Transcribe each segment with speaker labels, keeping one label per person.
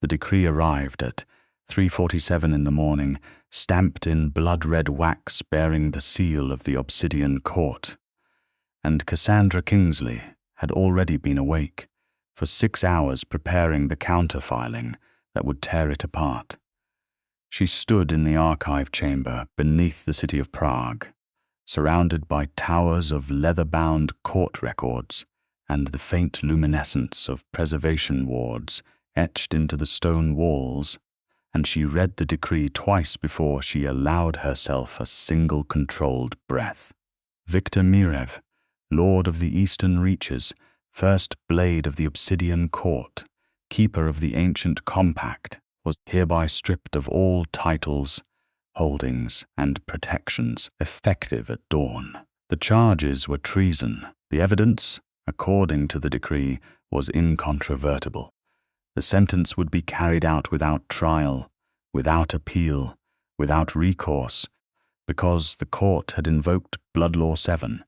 Speaker 1: The decree arrived at 3:47 in the morning, stamped in blood-red wax bearing the seal of the Obsidian Court. And Cassandra Kingsley had already been awake for 6 hours preparing the counterfiling that would tear it apart. She stood in the archive chamber beneath the city of Prague, surrounded by towers of leather-bound court records and the faint luminescence of preservation wards etched into the stone walls, and she read the decree twice before she allowed herself a single controlled breath. Viktor Mirev, Lord of the Eastern Reaches, First Blade of the Obsidian Court, Keeper of the Ancient Compact, was hereby stripped of all titles, holdings, and protections effective at dawn. The charges were treason. The evidence, according to the decree, was incontrovertible. The sentence would be carried out without trial, without appeal, without recourse, because the court had invoked Blood Law 7,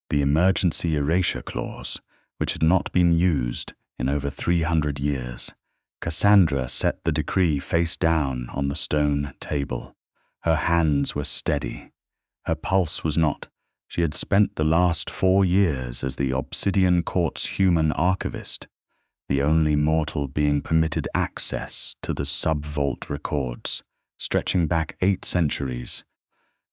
Speaker 1: the emergency erasure clause, which had not been used in over 300 years. Cassandra set the decree face down on the stone table. Her hands were steady. Her pulse was not. She had spent the last 4 years as the Obsidian Court's human archivist, the only mortal being permitted access to the sub-vault records, stretching back 8 centuries,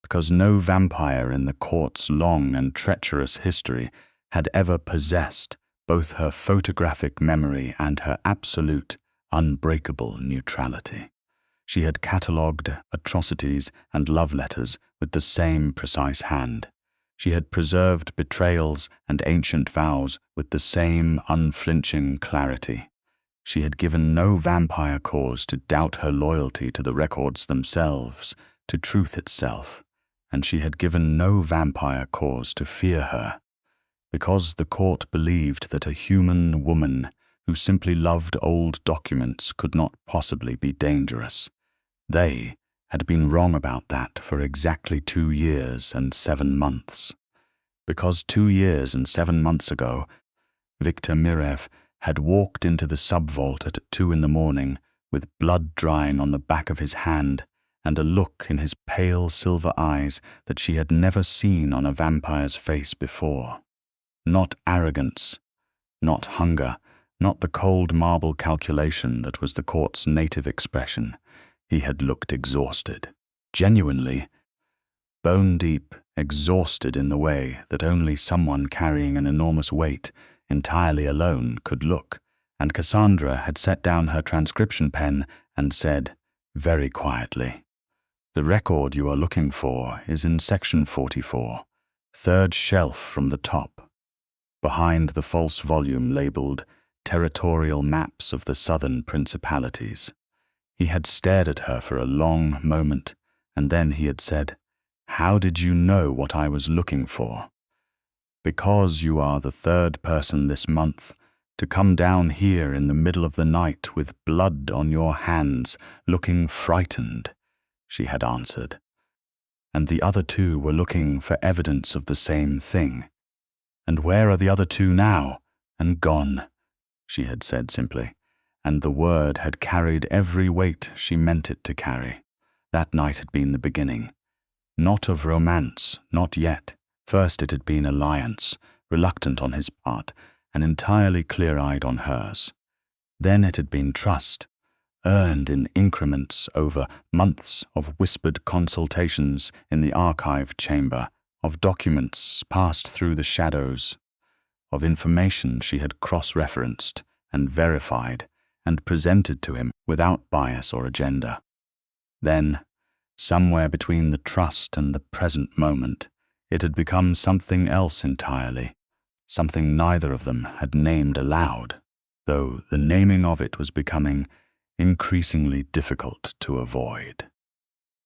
Speaker 1: because no vampire in the court's long and treacherous history had ever possessed both her photographic memory and her absolute, unbreakable neutrality. She had catalogued atrocities and love letters with the same precise hand. She had preserved betrayals and ancient vows with the same unflinching clarity. She had given no vampire cause to doubt her loyalty to the records themselves, to truth itself, and she had given no vampire cause to fear her, because the court believed that a human woman who simply loved old documents could not possibly be dangerous. They had been wrong about that for exactly 2 years and 7 months. Because 2 years and 7 months ago, Viktor Mirev had walked into the sub-vault at 2 in the morning with blood drying on the back of his hand and a look in his pale silver eyes that she had never seen on a vampire's face before. Not arrogance, not hunger, not the cold marble calculation that was the court's native expression. He had looked exhausted, genuinely, bone-deep, exhausted in the way that only someone carrying an enormous weight, entirely alone, could look, and Cassandra had set down her transcription pen and said, very quietly, "The record you are looking for is in section 44, 3rd shelf from the top, behind the false volume labeled Territorial Maps of the Southern Principalities." He had stared at her for a long moment, and then he had said, "How did you know what I was looking for?" "Because you are the 3rd person this month to come down here in the middle of the night with blood on your hands, looking frightened," she had answered. "And the other 2 were looking for evidence of the same thing. And where are the other 2 now? And gone," she had said simply. And the word had carried every weight she meant it to carry. That night had been the beginning. Not of romance, not yet. First it had been alliance, reluctant on his part, and entirely clear-eyed on hers. Then it had been trust, earned in increments over months of whispered consultations in the archive chamber, of documents passed through the shadows, of information she had cross-referenced and verified, and presented to him without bias or agenda. Then, somewhere between the trust and the present moment, it had become something else entirely, something neither of them had named aloud, though the naming of it was becoming increasingly difficult to avoid.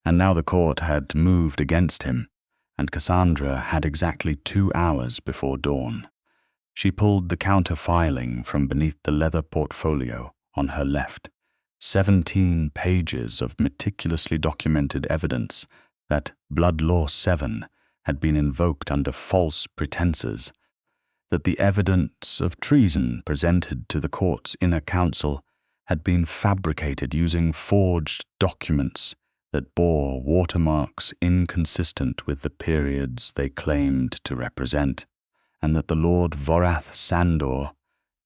Speaker 1: And now the court had moved against him, and Cassandra had exactly 2 hours before dawn. She pulled the counter-filing from beneath the leather portfolio on her left, 17 pages of meticulously documented evidence that Blood Law 7 had been invoked under false pretenses, that the evidence of treason presented to the court's inner council had been fabricated using forged documents that bore watermarks inconsistent with the periods they claimed to represent, and that the Lord Vorath Sandor,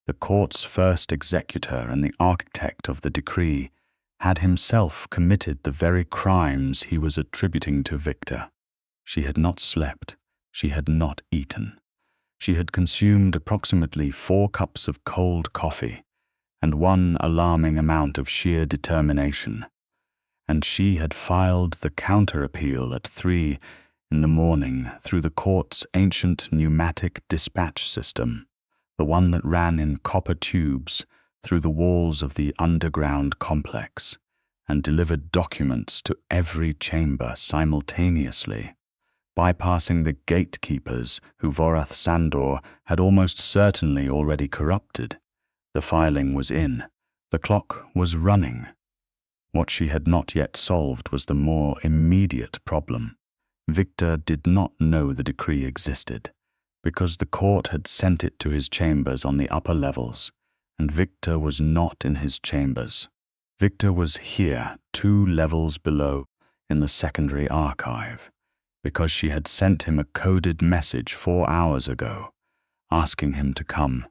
Speaker 1: the court's first executor and the architect of the decree, had himself committed the very crimes he was attributing to Viktor. She had not slept. She had not eaten. She had consumed approximately 4 cups of cold coffee and one alarming amount of sheer determination. And she had filed the counter-appeal at 3 in the morning through the court's ancient pneumatic dispatch system, the one that ran in copper tubes through the walls of the underground complex and delivered documents to every chamber simultaneously, bypassing the gatekeepers who Vorath Sandor had almost certainly already corrupted. The filing was in. The clock was running. What she had not yet solved was the more immediate problem. Viktor did not know the decree existed, because the court had sent it to his chambers on the upper levels, and Viktor was not in his chambers. Viktor was here, 2 levels below, in the secondary archive, because she had sent him a coded message 4 hours ago, asking him to come,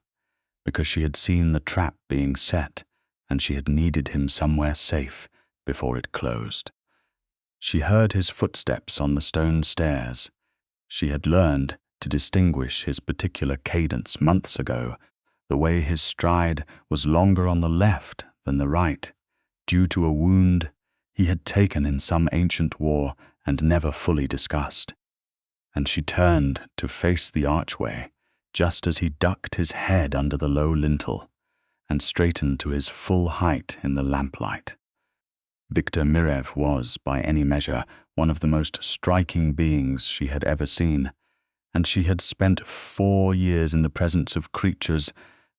Speaker 1: because she had seen the trap being set, and she had needed him somewhere safe before it closed. She heard his footsteps on the stone stairs. She had learned to distinguish his particular cadence months ago, the way his stride was longer on the left than the right, due to a wound he had taken in some ancient war and never fully discussed. And she turned to face the archway, just as he ducked his head under the low lintel and straightened to his full height in the lamplight. Viktor Mirev was, by any measure, one of the most striking beings she had ever seen, and she had spent 4 years in the presence of creatures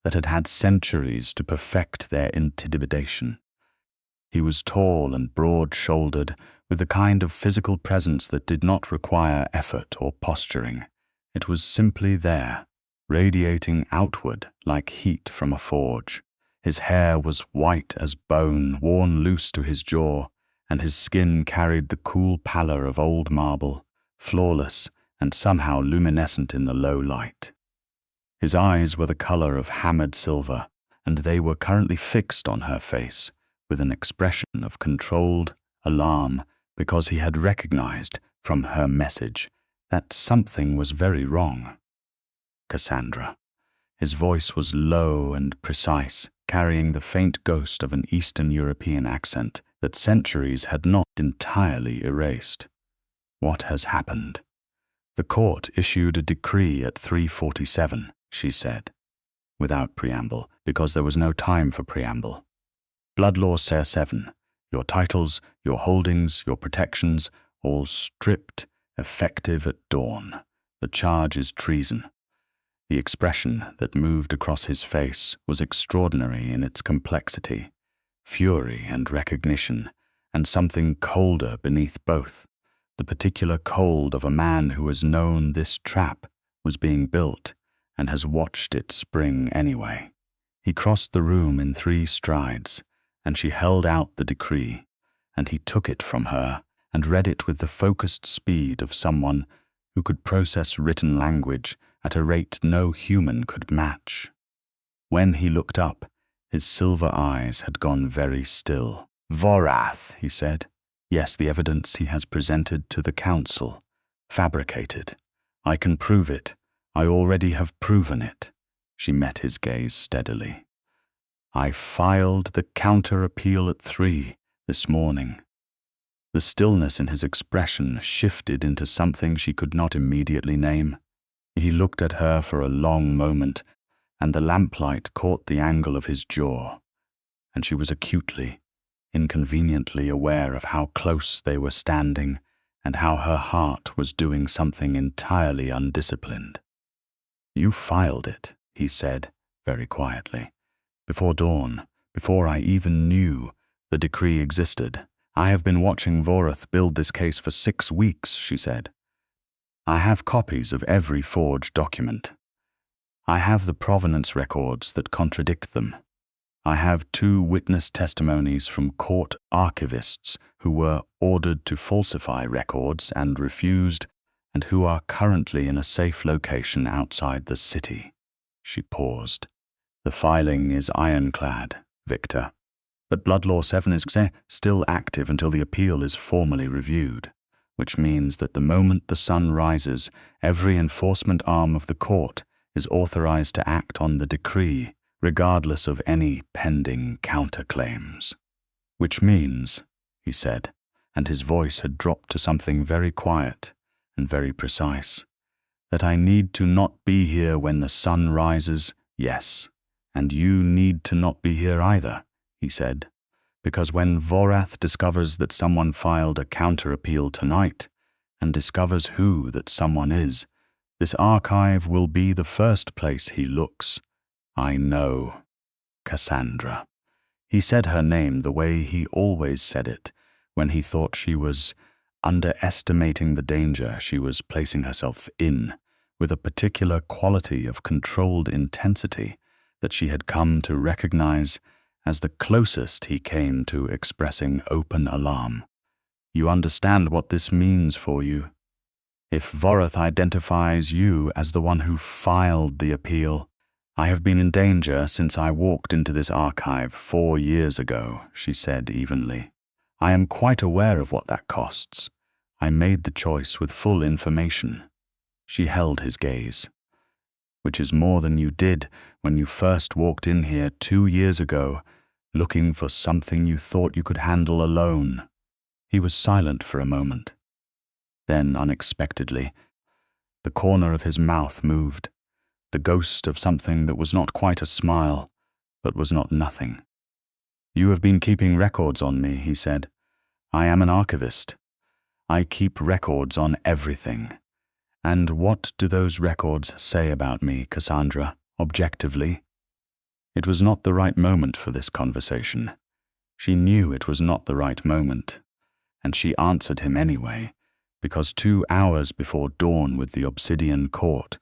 Speaker 1: that had had centuries to perfect their intimidation. He was tall and broad-shouldered, with the kind of physical presence that did not require effort or posturing. It was simply there, radiating outward like heat from a forge. His hair was white as bone, worn loose to his jaw, and his skin carried the cool pallor of old marble, flawless and somehow luminescent in the low light. His eyes were the color of hammered silver, and they were currently fixed on her face with an expression of controlled alarm, because he had recognized from her message that something was very wrong. Cassandra. His voice was low and precise, carrying the faint ghost of an Eastern European accent that centuries had not entirely erased. What has happened? The court issued a decree at 3:47, she said, without preamble, because there was no time for preamble. Blood Law Ser 7, your titles, your holdings, your protections, all stripped, effective at dawn. The charge is treason. The expression that moved across his face was extraordinary in its complexity, fury and recognition, and something colder beneath both, the particular cold of a man who has known this trap was being built and has watched it spring anyway. He crossed the room in 3 strides, and she held out the decree, and he took it from her and read it with the focused speed of someone who could process written language at a rate no human could match. When he looked up, his silver eyes had gone very still. "Vorath," he said. "Yes, the evidence he has presented to the council. Fabricated. I can prove it. I already have proven it." She met his gaze steadily. "I filed the counter-appeal at 3 this morning." The stillness in his expression shifted into something she could not immediately name. He looked at her for a long moment, and the lamplight caught the angle of his jaw, and she was acutely, inconveniently aware of how close they were standing and how her heart was doing something entirely undisciplined. "You filed it," he said, very quietly. "Before dawn, before I even knew the decree existed. I have been watching Vorath build this case for 6 weeks," she said. "I have copies of every forged document. I have the provenance records that contradict them. I have 2 witness testimonies from court archivists who were ordered to falsify records and refused, and who are currently in a safe location outside the city." She paused. "The filing is ironclad, Viktor. But Blood Law 7 is still active until the appeal is formally reviewed, which means that the moment the sun rises, every enforcement arm of the court is authorized to act on the decree, regardless of any pending counterclaims." "Which means," he said, and his voice had dropped to something very quiet and very precise, "that I need to not be here when the sun rises, yes, and you need to not be here either," he said, "because when Vorath discovers that someone filed a counter-appeal tonight, and discovers who that someone is, this archive will be the first place he looks. I know Cassandra." He said her name the way he always said it, when he thought she was underestimating the danger she was placing herself in, with a particular quality of controlled intensity that she had come to recognize as the closest he came to expressing open alarm. "You understand what this means for you. If Vorath identifies you as the one who filed the appeal, I have been in danger since I walked into this archive 4 years ago," she said evenly. "I am quite aware of what that costs. I made the choice with full information." She held his gaze. "Which is more than you did when you first walked in here 2 years ago, looking for something you thought you could handle alone." He was silent for a moment. Then, unexpectedly, the corner of his mouth moved, the ghost of something that was not quite a smile, but was not nothing. "You have been keeping records on me," he said. "I am an archivist. I keep records on everything. And what do those records say about me, Cassandra, objectively?" It was not the right moment for this conversation. She knew it was not the right moment, and she answered him anyway, because 2 hours before dawn with the Obsidian Court,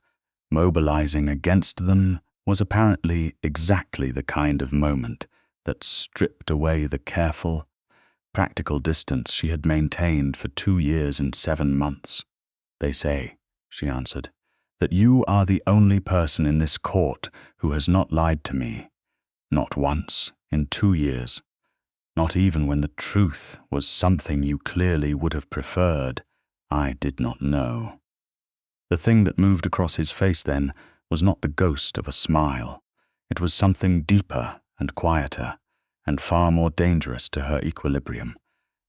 Speaker 1: mobilizing against them was apparently exactly the kind of moment that stripped away the careful, practical distance she had maintained for 2 years and 7 months. "They say," she answered, "that you are the only person in this court who has not lied to me. Not once in 2 years. Not even when the truth was something you clearly would have preferred. I did not know." The thing that moved across his face then was not the ghost of a smile. It was something deeper and quieter, and far more dangerous to her equilibrium,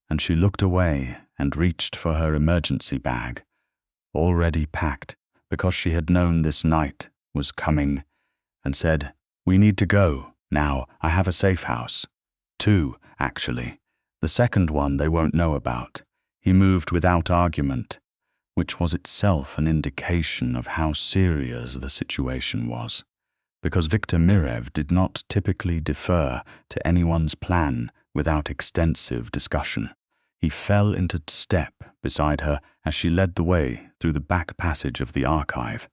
Speaker 1: and she looked away and reached for her emergency bag, already packed because she had known this night was coming, and said, "We need to go. Now, I have a safe house. 2, actually. The second one they won't know about." He moved without argument, which was itself an indication of how serious the situation was, because Viktor Mirev did not typically defer to anyone's plan without extensive discussion. He fell into step beside her as she led the way through the back passage of the archive,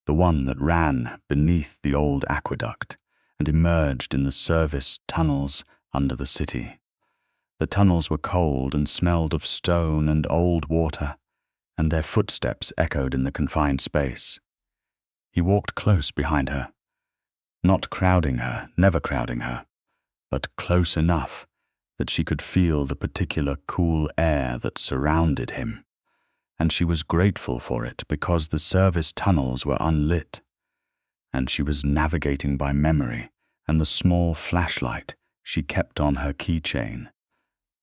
Speaker 1: the one that ran beneath the old aqueduct and emerged in the service tunnels under the city. The tunnels were cold and smelled of stone and old water, and their footsteps echoed in the confined space. He walked close behind her, not crowding her, never crowding her, but close enough that she could feel the particular cool air that surrounded him, and she was grateful for it because the service tunnels were unlit, and she was navigating by memory and the small flashlight she kept on her keychain.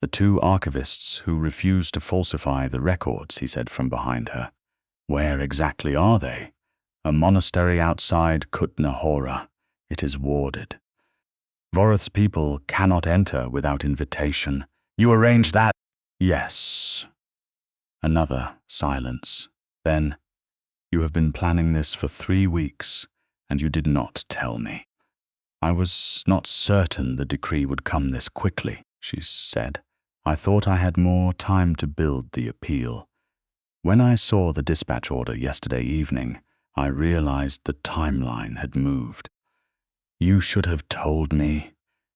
Speaker 1: "The 2 archivists who refused to falsify the records," he said from behind her. "Where exactly are they?" "A monastery outside Kutna Hora. It is warded. Vorath's people cannot enter without invitation." "You arranged that?" "Yes." Another silence. Then, "You have been planning this for 3 weeks, and you did not tell me." "I was not certain the decree would come this quickly," she said. "I thought I had more time to build the appeal. When I saw the dispatch order yesterday evening, I realized the timeline had moved." "You should have told me."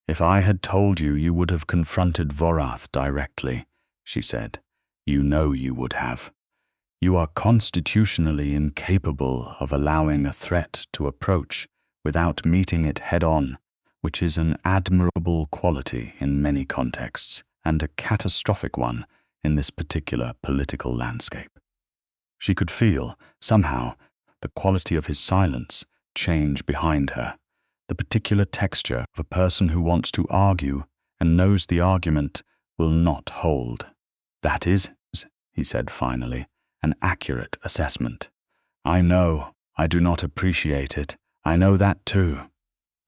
Speaker 1: If I had told you, you would have confronted Vorath directly, she said. You know you would have. You are constitutionally incapable of allowing a threat to approach without meeting it head-on, which is an admirable quality in many contexts and a catastrophic one in this particular political landscape. She could feel, somehow, the quality of his silence change behind her, the particular texture of a person who wants to argue and knows the argument will not hold. That is, he said finally, an accurate assessment. I know. I do not appreciate it. I know that too.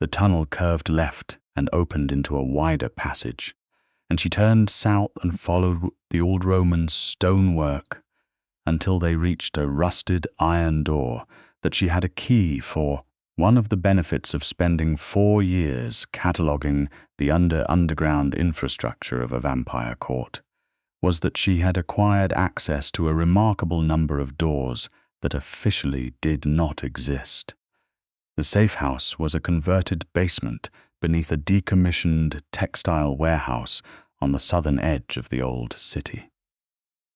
Speaker 1: The tunnel curved left and opened into a wider passage, and she turned south and followed the old Roman stonework until they reached a rusted iron door that she had a key for. One of the benefits of spending 4 years cataloguing the underground infrastructure of a vampire court was that she had acquired access to a remarkable number of doors that officially did not exist. The safe house was a converted basement beneath a decommissioned textile warehouse on the southern edge of the old city.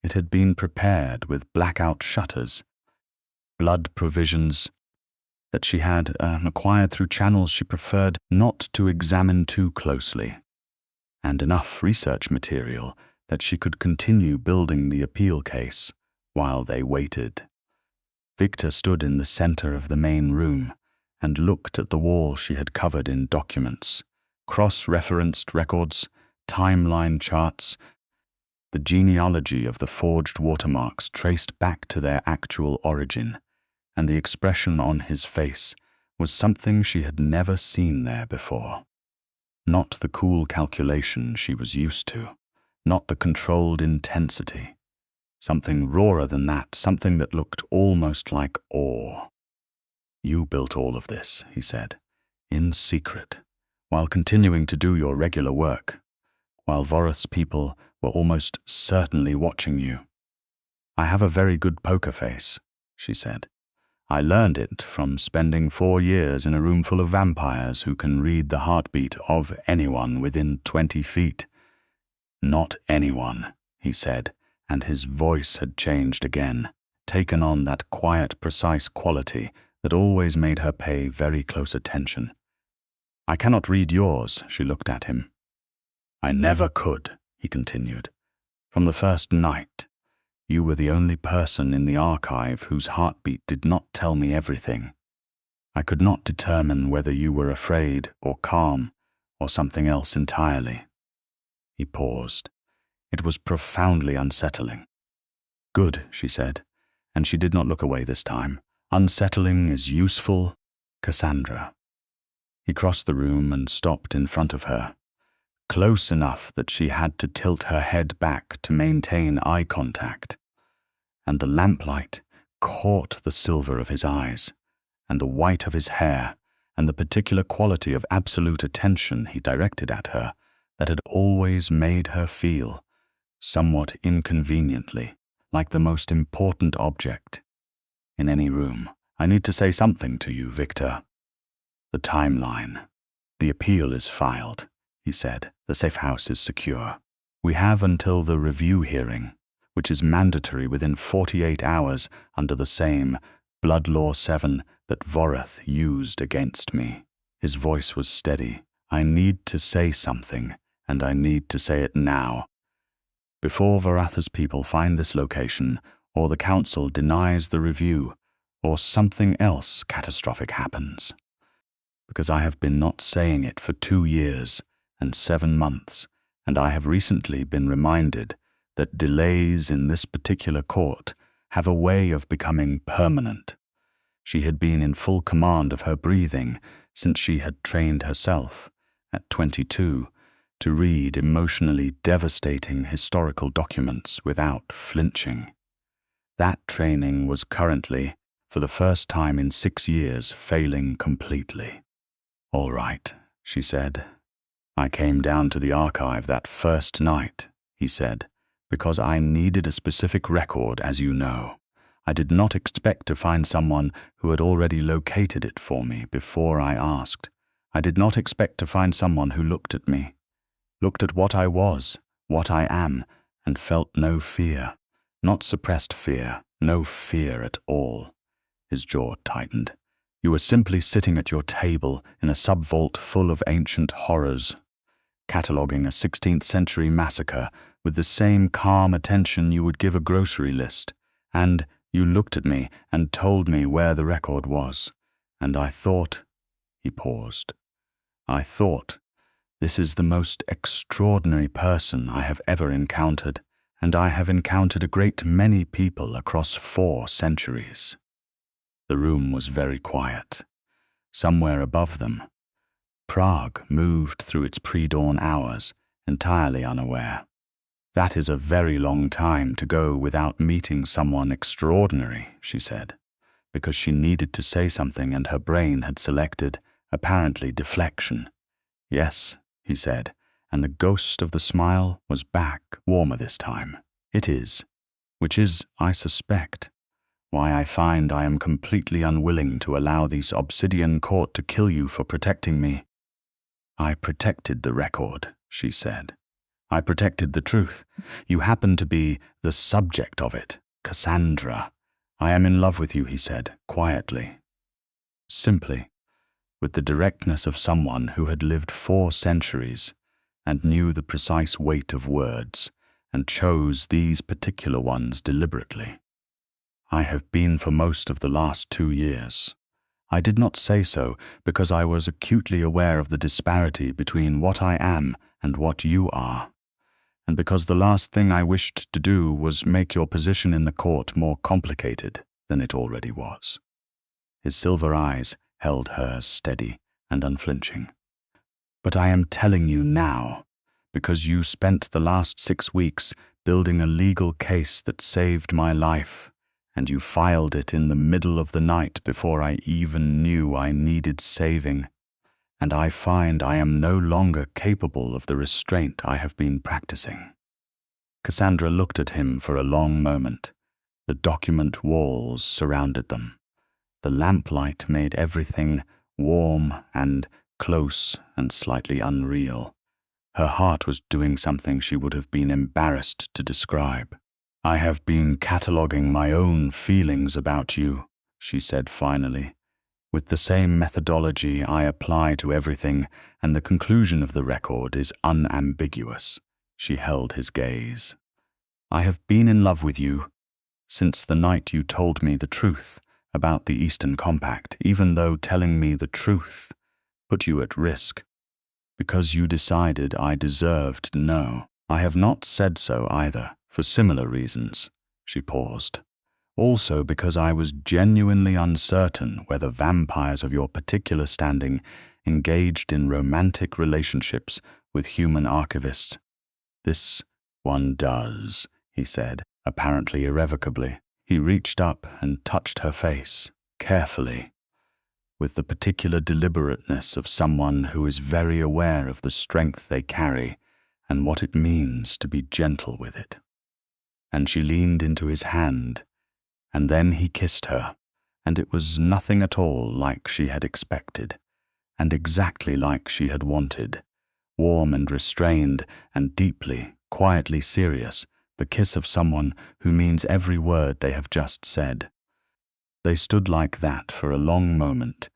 Speaker 1: It had been prepared with blackout shutters, blood provisions that she had acquired through channels she preferred not to examine too closely, and enough research material that she could continue building the appeal case while they waited. Viktor stood in the center of the main room and looked at the wall she had covered in documents, cross-referenced records, timeline charts. The genealogy of the forged watermarks traced back to their actual origin, and the expression on his face was something she had never seen there before. Not the cool calculation she was used to, not the controlled intensity. Something rawer than that, something that looked almost like awe. You built all of this, he said, in secret, while continuing to do your regular work, while Vorath's people were almost certainly watching you. I have a very good poker face, she said. I learned it from spending 4 years in a room full of vampires who can read the heartbeat of anyone within 20 feet. Not anyone, he said, and his voice had changed again, taken on that quiet, precise quality that always made her pay very close attention. I cannot read yours, she looked at him. I never could, he continued. From the first night, you were the only person in the archive whose heartbeat did not tell me everything. I could not determine whether you were afraid or calm or something else entirely. He paused. It was profoundly unsettling. Good, she said, and she did not look away this time. Unsettling is useful, Cassandra. He crossed the room and stopped in front of her, close enough that she had to tilt her head back to maintain eye contact, and the lamplight caught the silver of his eyes, and the white of his hair, and the particular quality of absolute attention he directed at her that had always made her feel, somewhat inconveniently, like the most important object in any room. I need to say something to you, Viktor. The timeline. The appeal is filed, he said. The safe house is secure. We have until the review hearing, which is mandatory within 48 hours under the same Blood Law 7 that Vorath used against me. His voice was steady. I need to say something, and I need to say it now. Before Vorath's people find this location, or the council denies the review, or something else catastrophic happens. Because I have been not saying it for 2 years and 7 months, and I have recently been reminded that delays in this particular court have a way of becoming permanent. She had been in full command of her breathing since she had trained herself, at 22, to read emotionally devastating historical documents without flinching. That training was currently, for the first time in 6 years, failing completely. All right, she said. I came down to the archive that first night, he said, because I needed a specific record, as you know. I did not expect to find someone who had already located it for me before I asked. I did not expect to find someone who looked at me, looked at what I was, what I am, and felt no fear. Not suppressed fear, no fear at all. His jaw tightened. You were simply sitting at your table in a sub-vault full of ancient horrors, cataloguing a 16th century massacre with the same calm attention you would give a grocery list, and you looked at me and told me where the record was. And I thought, he paused, I thought, this is the most extraordinary person I have ever encountered, and I have encountered a great many people across 4 centuries. The room was very quiet. Somewhere above them, Prague moved through its pre-dawn hours, entirely unaware. That is a very long time to go without meeting someone extraordinary, she said, because she needed to say something and her brain had selected, apparently, deflection. Yes, he said, and the ghost of the smile was back, warmer this time. It is, which is, I suspect, why I find I am completely unwilling to allow this Obsidian Court to kill you for protecting me. I protected the record, she said. I protected the truth. You happen to be the subject of it, Cassandra. I am in love with you, he said, quietly. Simply, with the directness of someone who had lived 4 centuries and knew the precise weight of words and chose these particular ones deliberately. I have been for most of the last 2 years. I did not say so because I was acutely aware of the disparity between what I am and what you are, and because the last thing I wished to do was make your position in the court more complicated than it already was. His silver eyes held hers steady and unflinching. But I am telling you now, because you spent the last 6 weeks building a legal case that saved my life, and you filed it in the middle of the night before I even knew I needed saving, and I find I am no longer capable of the restraint I have been practicing. Cassandra looked at him for a long moment. The document walls surrounded them. The lamplight made everything warm and close and slightly unreal. Her heart was doing something she would have been embarrassed to describe. I have been cataloguing my own feelings about you, she said finally, with the same methodology I apply to everything, and the conclusion of the record is unambiguous. She held his gaze. I have been in love with you since the night you told me the truth about the Eastern Compact, even though telling me the truth put you at risk, because you decided I deserved to know. I have not said so either, for similar reasons. She paused. Also because I was genuinely uncertain whether vampires of your particular standing engaged in romantic relationships with human archivists. This one does, he said, apparently irrevocably. He reached up and touched her face, carefully, with the particular deliberateness of someone who is very aware of the strength they carry and what it means to be gentle with it. And she leaned into his hand, and then he kissed her, and it was nothing at all like she had expected, and exactly like she had wanted, warm and restrained and deeply, quietly serious, the kiss of someone who means every word they have just said. They stood like that for a long moment,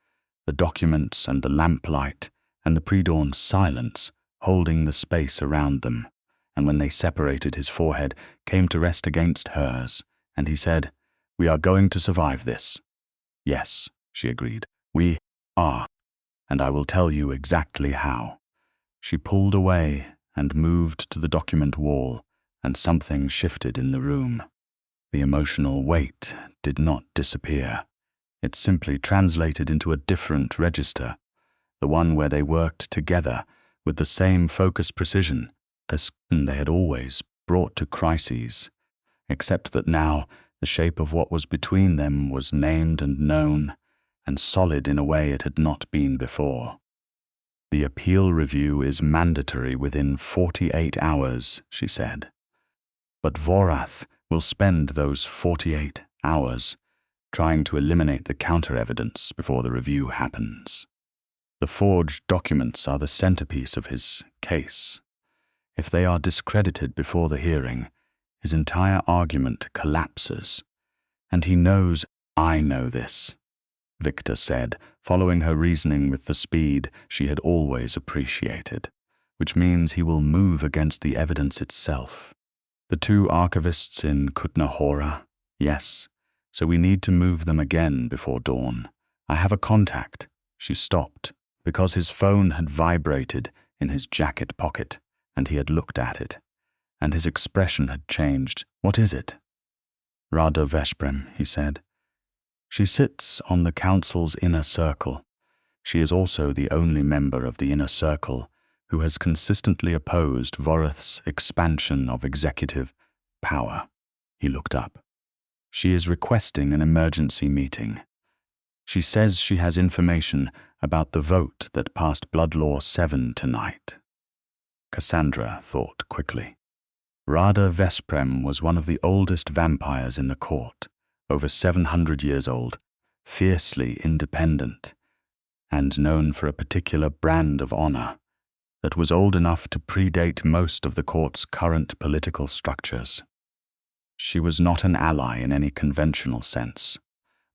Speaker 1: the documents and the lamplight and the pre-dawn silence holding the space around them, and when they separated, his forehead came to rest against hers, and he said, "We are going to survive this." "Yes," she agreed, "we are, and I will tell you exactly how." She pulled away and moved to the document wall, and something shifted in the room. The emotional weight did not disappear. It simply translated into a different register, the one where they worked together with the same focused precision as they had always brought to crises, except that now the shape of what was between them was named and known, and solid in a way it had not been before. "The appeal review is mandatory within 48 hours, she said. But Vorath will spend those 48 hours trying to eliminate the counter-evidence before the review happens. The forged documents are the centerpiece of his case. If they are discredited before the hearing, his entire argument collapses. And he knows I know this, Viktor said, following her reasoning with the speed she had always appreciated, which means he will move against the evidence itself. The two archivists in Kutna Hora, yes, so we need to move them again before dawn. I have a contact. She stopped, because his phone had vibrated in his jacket pocket, and he had looked at it, and his expression had changed. What is it? Rada Veszprem, he said. She sits on the council's inner circle. She is also the only member of the inner circle who has consistently opposed Voroth's expansion of executive power. He looked up. She is requesting an emergency meeting. She says she has information about the vote that passed Blood Law 7 tonight. Cassandra thought quickly. Rada Veszprem was one of the oldest vampires in the court, over 700 years old, fiercely independent, and known for a particular brand of honor that was old enough to predate most of the court's current political structures. She was not an ally in any conventional sense,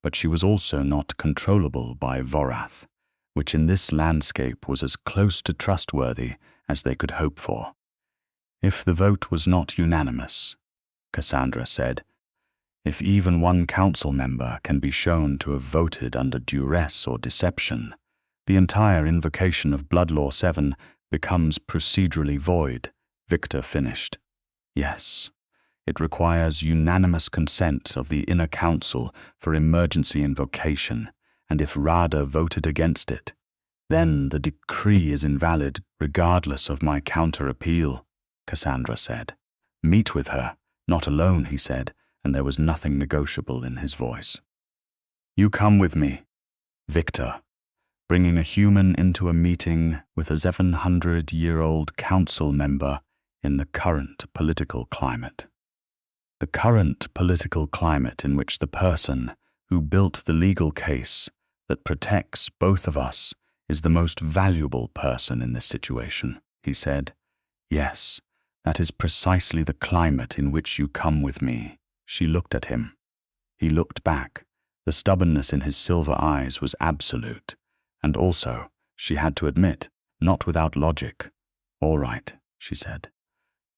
Speaker 1: but she was also not controllable by Vorath, which in this landscape was as close to trustworthy as they could hope for. If the vote was not unanimous, Cassandra said, if even one council member can be shown to have voted under duress or deception, the entire invocation of Blood Law 7 becomes procedurally void, Viktor finished. Yes, it requires unanimous consent of the inner council for emergency invocation, and if Rada voted against it, then the decree is invalid regardless of my counter-appeal, Cassandra said. Meet with her, not alone, he said, and there was nothing negotiable in his voice. You come with me, Viktor, bringing a human into a meeting with a 700-year-old council member in the current political climate. The current political climate in which the person who built the legal case that protects both of us is the most valuable person in this situation, he said. Yes, that is precisely the climate in which you come with me. She looked at him. He looked back. The stubbornness in his silver eyes was absolute, and also, she had to admit, not without logic. All right, she said.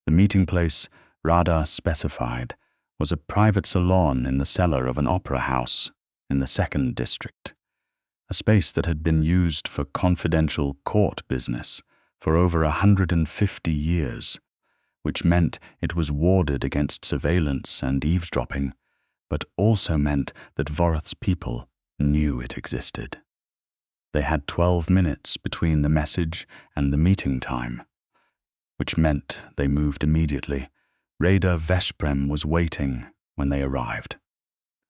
Speaker 1: The meeting place, Rada specified, was a private salon in the cellar of an opera house in the 2nd district, a space that had been used for confidential court business for over 150 years, which meant it was warded against surveillance and eavesdropping, but also meant that Voroth's people knew it existed. They had 12 minutes between the message and the meeting time, which meant they moved immediately. Rada Veszprem was waiting when they arrived.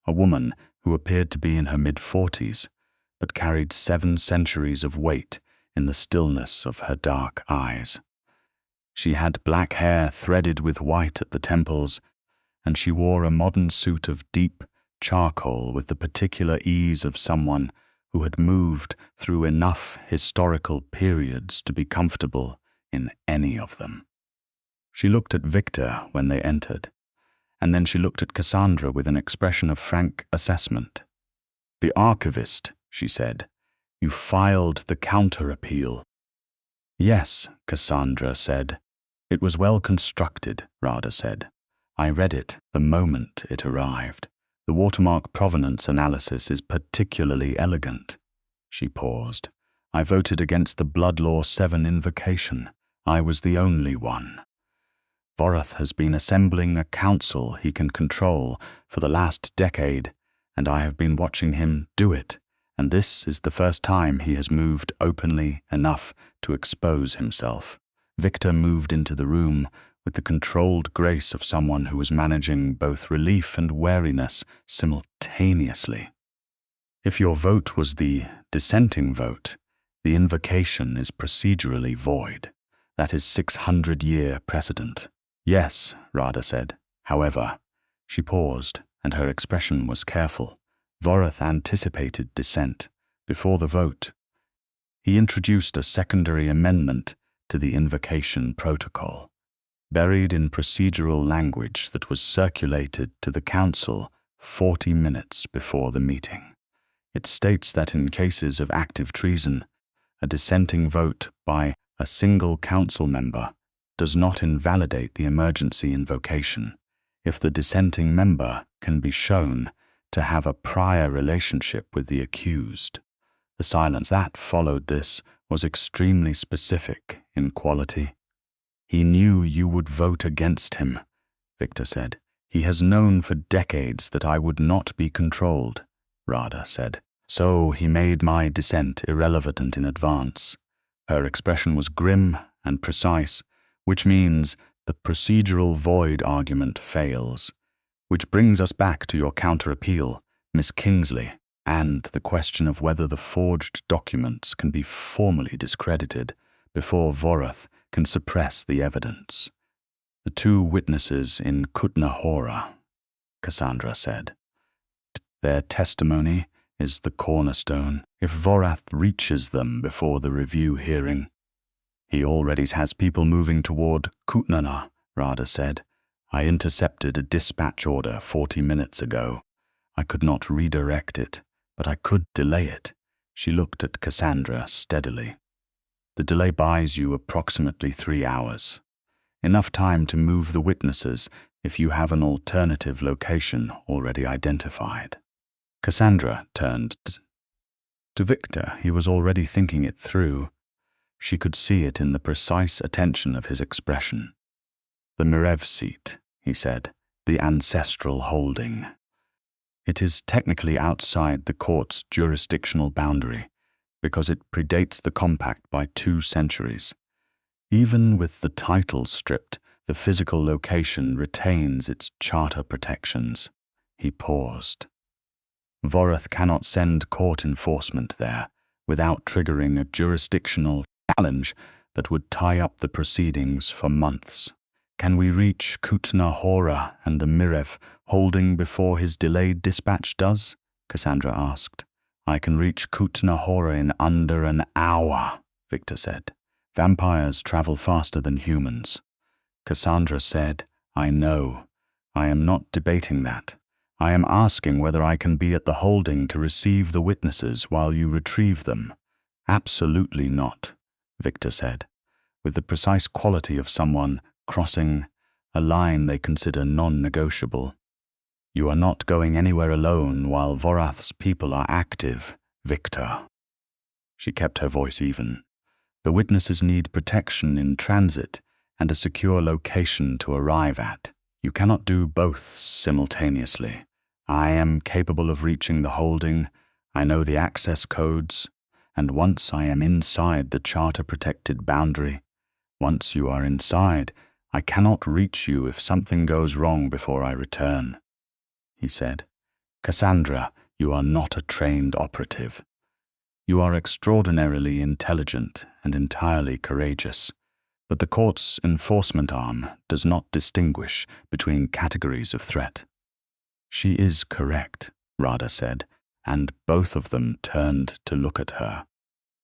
Speaker 1: A woman who appeared to be in her mid-40s, but carried 7 centuries of weight in the stillness of her dark eyes. She had black hair threaded with white at the temples, and she wore a modern suit of deep charcoal with the particular ease of someone who had moved through enough historical periods to be comfortable in any of them. She looked at Viktor when they entered, and then she looked at Cassandra with an expression of frank assessment. The Archivist, she said, you filed the counter-appeal. Yes, Cassandra said. It was well constructed, Rada said. I read it the moment it arrived. The watermark provenance analysis is particularly elegant. She paused. I voted against the Blood Law 7 invocation. I was the only one. Voroth has been assembling a council he can control for the last decade, and I have been watching him do it, and this is the first time he has moved openly enough to expose himself. Viktor moved into the room with the controlled grace of someone who was managing both relief and wariness simultaneously. If your vote was the dissenting vote, the invocation is procedurally void. That is 600-year precedent. Yes, Rada said. However, she paused, and her expression was careful. Voroth anticipated dissent. Before the vote, He introduced a secondary amendment to the invocation protocol, buried in procedural language that was circulated to the council 40 minutes before the meeting. It states that in cases of active treason, a dissenting vote by a single council member does not invalidate the emergency invocation if the dissenting member can be shown to have a prior relationship with the accused. The silence that followed this was extremely specific in quality. "He knew you would vote against him," Viktor said. "He has known for decades that I would not be controlled," Rada said. "So he made my dissent irrelevant in advance." Her expression was grim and precise, which means the procedural void argument fails. Which brings us back to your counter-appeal, Miss Kingsley, and the question of whether the forged documents can be formally discredited before Vorath can suppress the evidence. "The two witnesses in Kutna Hora," Cassandra said. "Their testimony is the cornerstone. If Vorath reaches them before the review hearing." "He already has people moving toward Kutnana," Rada said. "I intercepted a dispatch order 40 minutes ago. I could not redirect it, but I could delay it." She looked at Cassandra steadily. "The delay buys you approximately 3 hours. Enough time to move the witnesses if you have an alternative location already identified." Cassandra turned to Viktor. He was already thinking it through. She could see it in the precise attention of his expression. "The Mirev seat," he said, "the ancestral holding. It is technically outside the court's jurisdictional boundary because it predates the compact by 2 centuries. Even with the title stripped, the physical location retains its charter protections." He paused. "Vorath cannot send court enforcement there without triggering a jurisdictional challenge that would tie up the proceedings for months. Can we reach Kutna Hora and the Mirev holding before his delayed dispatch does?" Cassandra asked. "I can reach Kutna Hora in under an hour," Viktor said. "Vampires travel faster than humans." Cassandra said, "I know. I am not debating that. I am asking whether I can be at the holding to receive the witnesses while you retrieve them." "Absolutely not," Viktor said, with the precise quality of someone crossing a line they consider non-negotiable. "You are not going anywhere alone while Vorath's people are active, Viktor." She kept her voice even. "The witnesses need protection in transit and a secure location to arrive at. You cannot do both simultaneously. I am capable of reaching the holding. I know the access codes. And once I am inside the charter-protected boundary, once you are inside, I cannot reach you if something goes wrong before I return," he said. "Cassandra, you are not a trained operative. You are extraordinarily intelligent and entirely courageous, but the court's enforcement arm does not distinguish between categories of threat." "She is correct," Rada said, and both of them turned to look at her.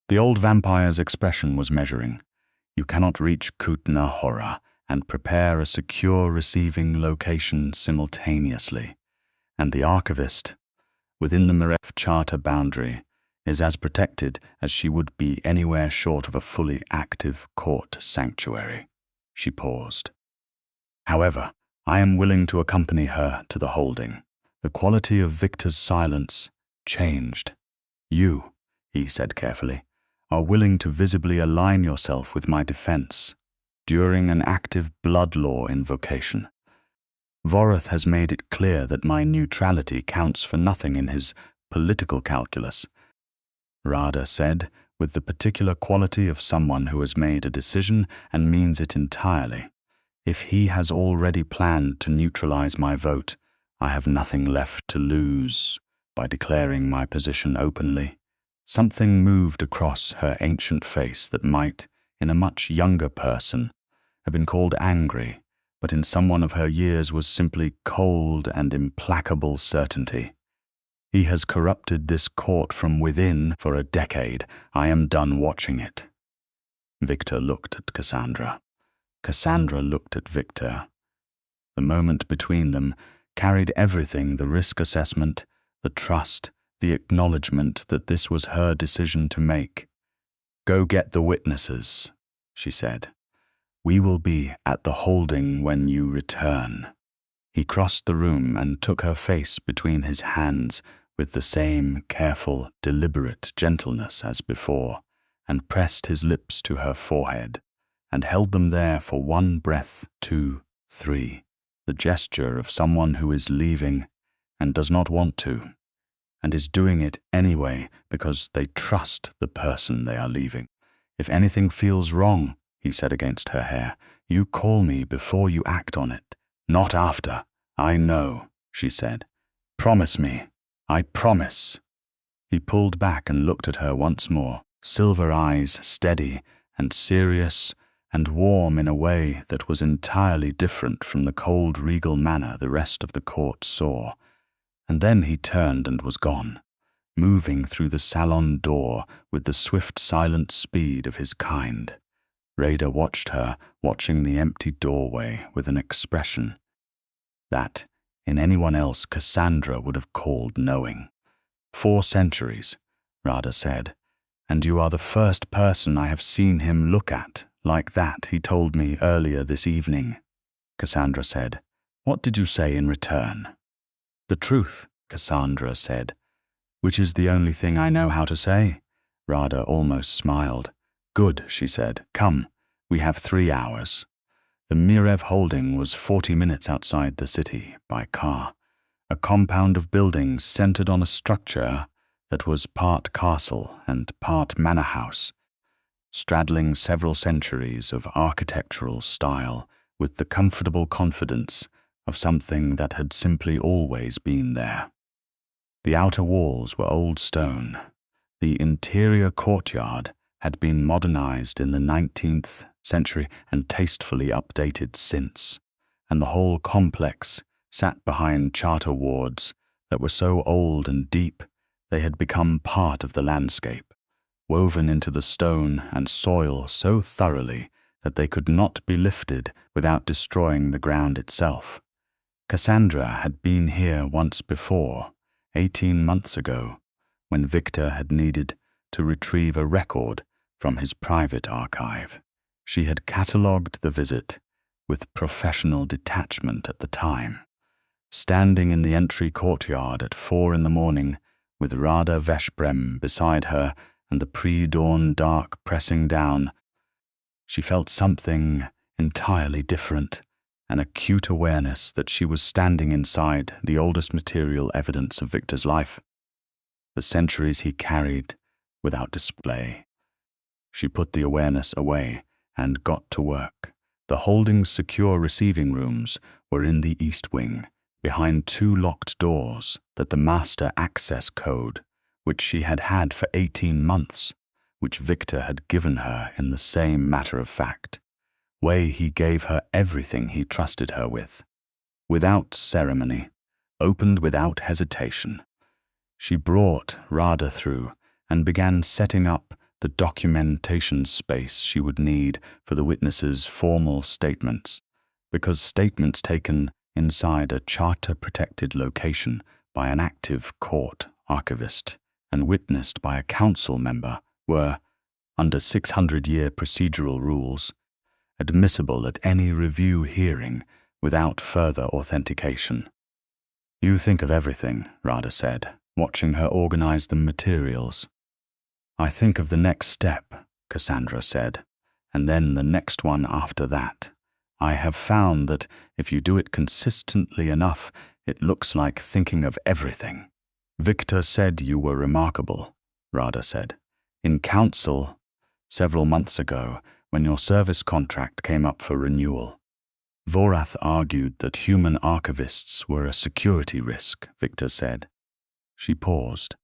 Speaker 1: The old vampire's expression was measuring. "You cannot reach Kutna Hora and prepare a secure receiving location simultaneously, and the Archivist, within the Mirev charter boundary, is as protected as she would be anywhere short of a fully active court sanctuary." She paused. "However, I am willing to accompany her to the holding." The quality of Viktor's silence changed. "You," he said carefully, "are willing to visibly align yourself with my defense during an active blood law invocation. Vorath has made it clear that my neutrality counts for nothing in his political calculus," Rada said, with the particular quality of someone who has made a decision and means it entirely. "If he has already planned to neutralize my vote, I have nothing left to lose by declaring my position openly." Something moved across her ancient face that might, in a much younger person, have been called angry, but in someone of her years was simply cold and implacable certainty. He has corrupted this court from within for a decade. I am done watching it." Viktor looked at Cassandra. Cassandra looked at Viktor. The moment between them carried everything: the risk assessment, the trust, the acknowledgement that this was her decision to make. "Go get the witnesses," she said. "We will be at the holding when you return." He crossed the room and took her face between his hands with the same careful, deliberate gentleness as before, and pressed his lips to her forehead, and held them there for one breath, 2, 3, the gesture of someone who is leaving and does not want to, and is doing it anyway because they trust the person they are leaving. "If anything feels wrong," he said against her hair, "you call me before you act on it, not after." "I know," she said. "Promise me. I promise." He pulled back and looked at her once more, silver eyes steady and serious and warm in a way that was entirely different from the cold, regal manner the rest of the court saw. And then he turned and was gone, moving through the salon door with the swift, silent speed of his kind. Rada watched her, watching the empty doorway with an expression that, in anyone else, Cassandra would have called knowing. 4 centuries, Rada said, and you are the first person I have seen him look at like that, he told me earlier this evening. Cassandra said. "What did you say in return?" "The truth," Cassandra said. "Which is the only thing I know how to say." Rada almost smiled. "Good," she said. "Come, we have 3 hours." The Mirev holding was 40 minutes outside the city by car, a compound of buildings centered on a structure that was part castle and part manor house, straddling several centuries of architectural style with the comfortable confidence of something that had simply always been there. The outer walls were old stone. The interior courtyard had been modernized in the 19th century and tastefully updated since, and the whole complex sat behind charter wards that were so old and deep they had become part of the landscape, woven into the stone and soil so thoroughly that they could not be lifted without destroying the ground itself. Cassandra had been here once before, 18 months ago, when Viktor had needed to retrieve a record from his private archive. She had catalogued the visit with professional detachment at the time. Standing in the entry courtyard at 4 in the morning, with Rada Veszprem beside her and the pre-dawn dark pressing down, she felt something entirely different, an acute awareness that she was standing inside the oldest material evidence of Viktor's life, the centuries he carried without display. She put the awareness away and got to work. The holding's secure receiving rooms were in the east wing, behind 2 locked doors that the master access code, which she had had for 18 months, which Viktor had given her in the same matter-of-fact way he gave her everything he trusted her with, without ceremony, opened without hesitation. She brought Rada through and began setting up the documentation space she would need for the witnesses' formal statements, because statements taken inside a charter-protected location by an active court archivist and witnessed by a council member were, under 600-year procedural rules, admissible at any review hearing without further authentication. "You think of everything," Rada said, watching her organize the materials. "I think of the next step," Cassandra said, "and then the next one after that. I have found that if you do it consistently enough, it looks like thinking of everything." "Viktor said you were remarkable," Rada said. "In council, several months ago, when your service contract came up for renewal. Vorath argued that human archivists were a security risk," Viktor said. She paused.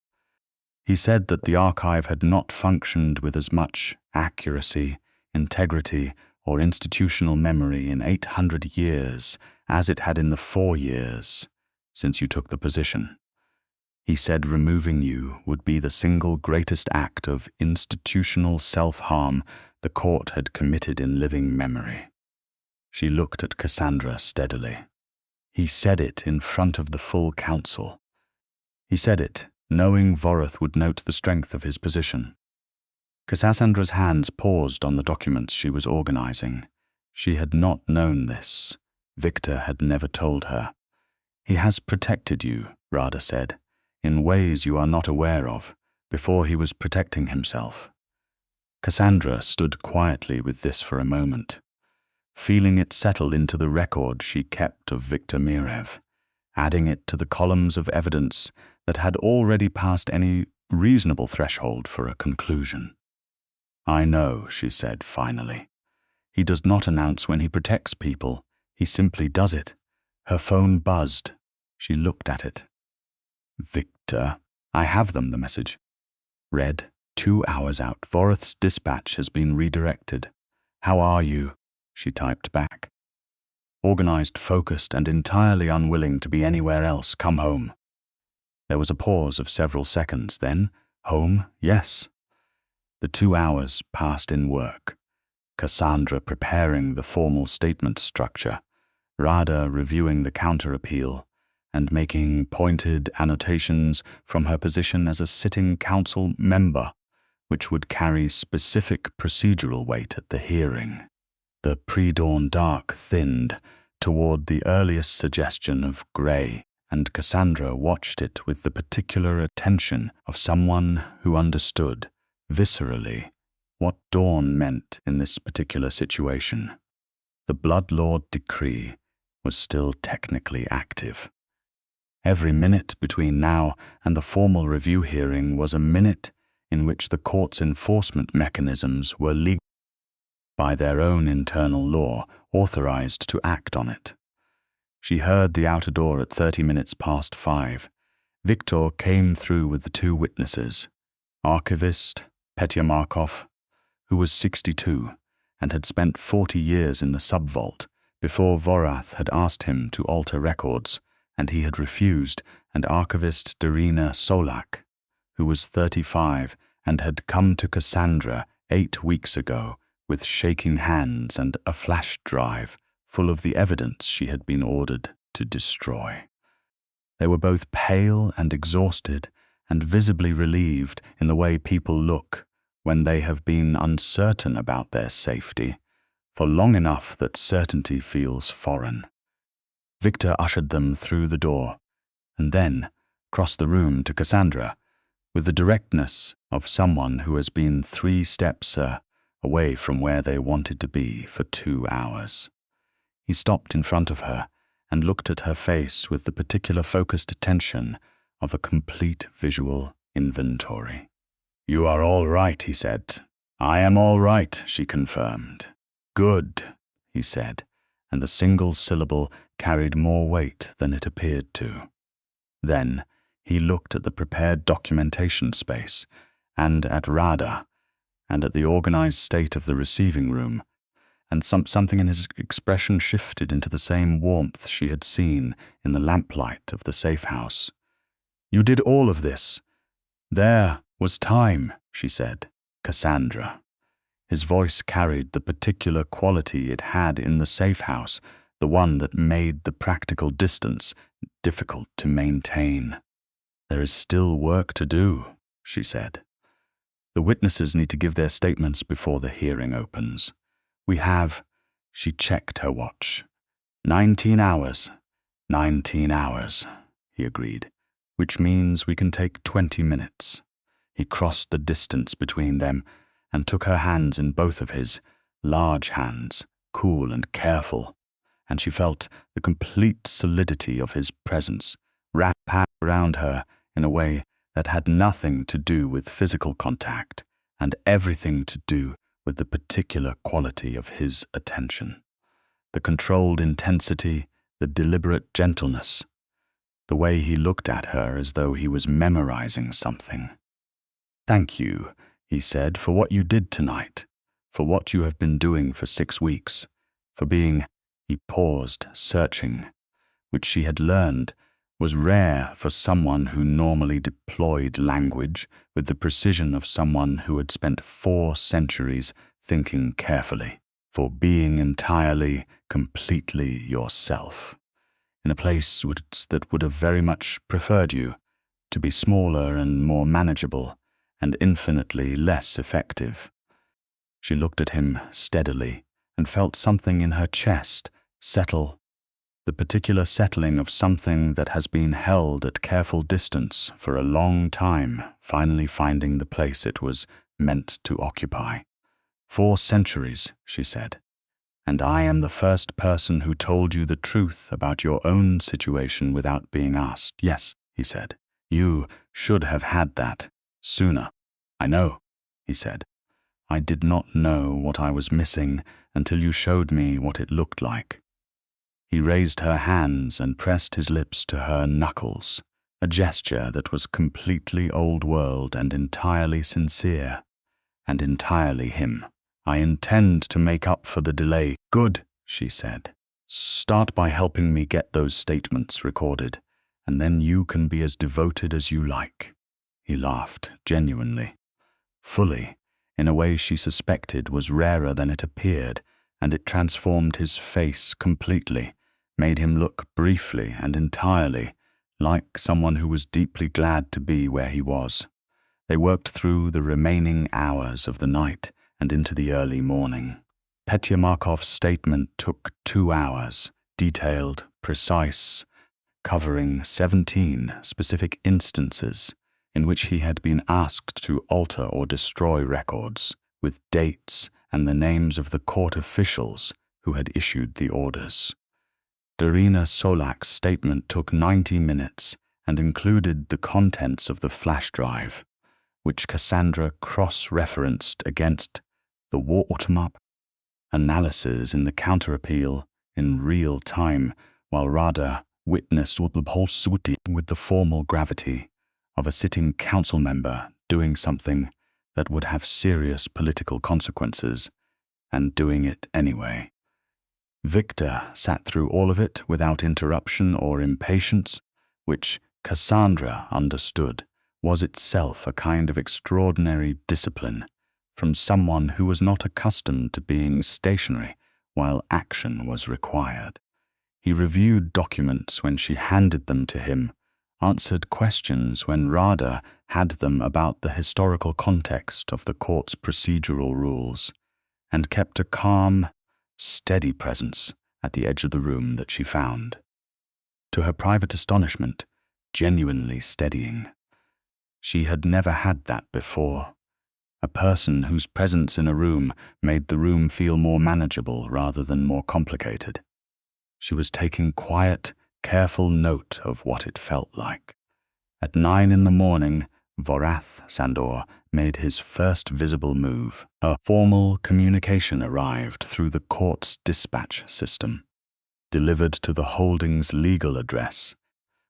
Speaker 1: "He said that the archive had not functioned with as much accuracy, integrity, or institutional memory in 800 years as it had in the 4 years since you took the position. He said removing you would be the single greatest act of institutional self-harm the court had committed in living memory. She looked at Cassandra steadily. He said it in front of the full council. He said it, knowing Vorath would note the strength of his position. Cassandra's hands paused on the documents she was organizing. She had not known this. Viktor had never told her. He has protected you, Rada said, in ways you are not aware of, before he was protecting himself. Cassandra stood quietly with this for a moment, feeling it settle into the record she kept of Viktor Mirev, adding it to the columns of evidence that had already passed any reasonable threshold for a conclusion. I know, she said finally. He does not announce when he protects people. He simply does it. Her phone buzzed. She looked at it. Viktor, I have them, the message. Read, 2 hours out. Vorath's dispatch has been redirected. How are you? She typed back. Organized, focused, and entirely unwilling to be anywhere else. Come home. There was a pause of several seconds. Then, home, yes. The 2 hours passed in work. Cassandra preparing the formal statement structure, Rada reviewing the counter-appeal, and making pointed annotations from her position as a sitting council member, which would carry specific procedural weight at the hearing. The pre-dawn dark thinned toward the earliest suggestion of grey, and Cassandra watched it with the particular attention of someone who understood, viscerally, what dawn meant in this particular situation. The Bloodlord decree was still technically active. Every minute between now and the formal review hearing was a minute in which the court's enforcement mechanisms were legal by their own internal law, authorized to act on it. She heard the outer door at 30 minutes past 5. Viktor came through with the 2 witnesses, Archivist Petya Markov, who was 62 and had spent 40 years in the sub-vault before Vorath had asked him to alter records, and he had refused, and Archivist Darina Solak, who was 35 and had come to Cassandra 8 weeks ago with shaking hands and a flash drive full of the evidence she had been ordered to destroy. They were both pale and exhausted and visibly relieved in the way people look when they have been uncertain about their safety for long enough that certainty feels foreign. Viktor ushered them through the door and then crossed the room to Cassandra with the directness of someone who has been 3 steps away from where they wanted to be for 2 hours. He stopped in front of her and looked at her face with the particular focused attention of a complete visual inventory. You are all right, he said. I am all right, she confirmed. Good, he said, and the single syllable carried more weight than it appeared to. Then he looked at the prepared documentation space, and at Rada, and at the organized state of the receiving room, and something in his expression shifted into the same warmth she had seen in the lamplight of the safe house. You did all of this. There was time, she said. Cassandra. His voice carried the particular quality it had in the safe house, the one that made the practical distance difficult to maintain. There is still work to do, she said. The witnesses need to give their statements before the hearing opens. We have, she checked her watch, 19 hours. 19 hours, he agreed, which means we can take 20 minutes. He crossed the distance between them and took her hands in both of his, large hands, cool and careful, and she felt the complete solidity of his presence wrap around her in a way that had nothing to do with physical contact and everything to do with the particular quality of his attention. The controlled intensity, the deliberate gentleness, the way he looked at her as though he was memorizing something. Thank you, he said, for what you did tonight, for what you have been doing for 6 weeks, for being, he paused, searching, which she had learned was rare for someone who normally deployed language with the precision of someone who had spent 4 centuries thinking carefully, for being entirely, completely yourself, in a place that would have very much preferred you to be smaller and more manageable and infinitely less effective. She looked at him steadily and felt something in her chest settle, the particular settling of something that has been held at careful distance for a long time, finally finding the place it was meant to occupy. 4 centuries, she said, and I am the first person who told you the truth about your own situation without being asked. Yes, he said, you should have had that sooner. I know, he said. I did not know what I was missing until you showed me what it looked like. He raised her hands and pressed his lips to her knuckles, a gesture that was completely old world and entirely sincere, and entirely him. I intend to make up for the delay. Good, she said. Start by helping me get those statements recorded, and then you can be as devoted as you like. He laughed, genuinely, fully, in a way she suspected was rarer than it appeared, and it transformed his face completely, made him look briefly and entirely like someone who was deeply glad to be where he was. They worked through the remaining hours of the night and into the early morning. Petya Markov's statement took 2 hours, detailed, precise, covering 17 specific instances in which he had been asked to alter or destroy records, with dates and the names of the court officials who had issued the orders. Darina Solak's statement took 90 minutes and included the contents of the flash drive, which Cassandra cross-referenced against the watermap analysis in the counter-appeal in real time, while Rada witnessed the whole suit with the formal gravity of a sitting council member doing something that would have serious political consequences, and doing it anyway. Viktor sat through all of it without interruption or impatience, which Cassandra understood was itself a kind of extraordinary discipline from someone who was not accustomed to being stationary while action was required. He reviewed documents when she handed them to him, answered questions when Rada had them about the historical context of the court's procedural rules, and kept a calm, steady presence at the edge of the room that she found. To her private astonishment, genuinely steadying. She had never had that before. A person whose presence in a room made the room feel more manageable rather than more complicated. She was taking quiet, careful note of what it felt like. At 9 in the morning, Vorath Sandor made his first visible move. A formal communication arrived through the court's dispatch system, delivered to the holding's legal address,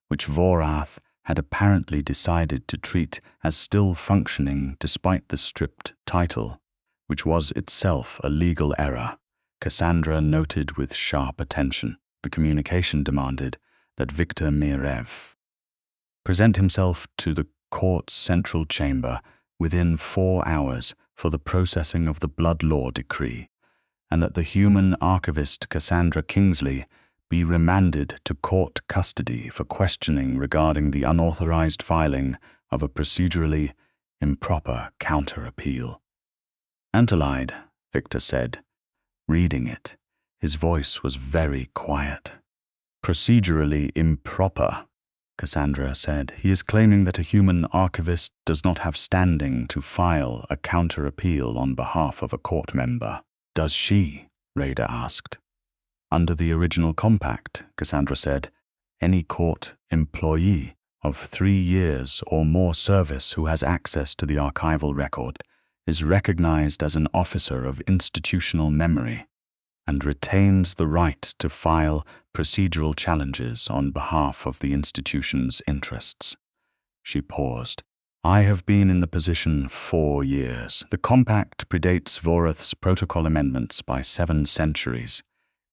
Speaker 1: which Vorath had apparently decided to treat as still functioning despite the stripped title, which was itself a legal error. Cassandra noted with sharp attention. The communication demanded that Viktor Mirev present himself to the court's central chamber within 4 hours for the processing of the blood law decree, and that the human archivist Cassandra Kingsley be remanded to court custody for questioning regarding the unauthorized filing of a procedurally improper counter-appeal. Antalide, Viktor said, reading it. His voice was very quiet. Procedurally improper, Cassandra said. He is claiming that a human archivist does not have standing to file a counter-appeal on behalf of a court member. Does she? Rada asked. Under the original compact, Cassandra said, any court employee of 3 years or more service who has access to the archival record is recognized as an officer of institutional memory and retains the right to file procedural challenges on behalf of the institution's interests. She paused. I have been in the position 4 years. The compact predates Vorath's protocol amendments by 7 centuries.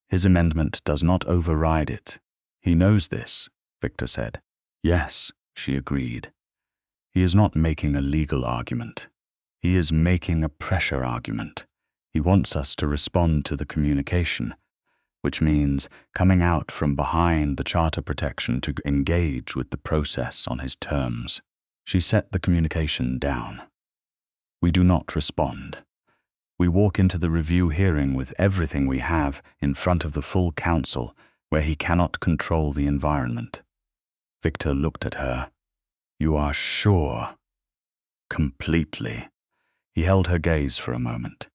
Speaker 1: His amendment does not override it. He knows this, Viktor said. Yes, she agreed. He is not making a legal argument. He is making a pressure argument. He wants us to respond to the communication, which means coming out from behind the charter protection to engage with the process on his terms. She set the communication down. We do not respond. We walk into the review hearing with everything we have in front of the full council, where he cannot control the environment. Viktor looked at her. You are sure? Completely. He held her gaze for a moment,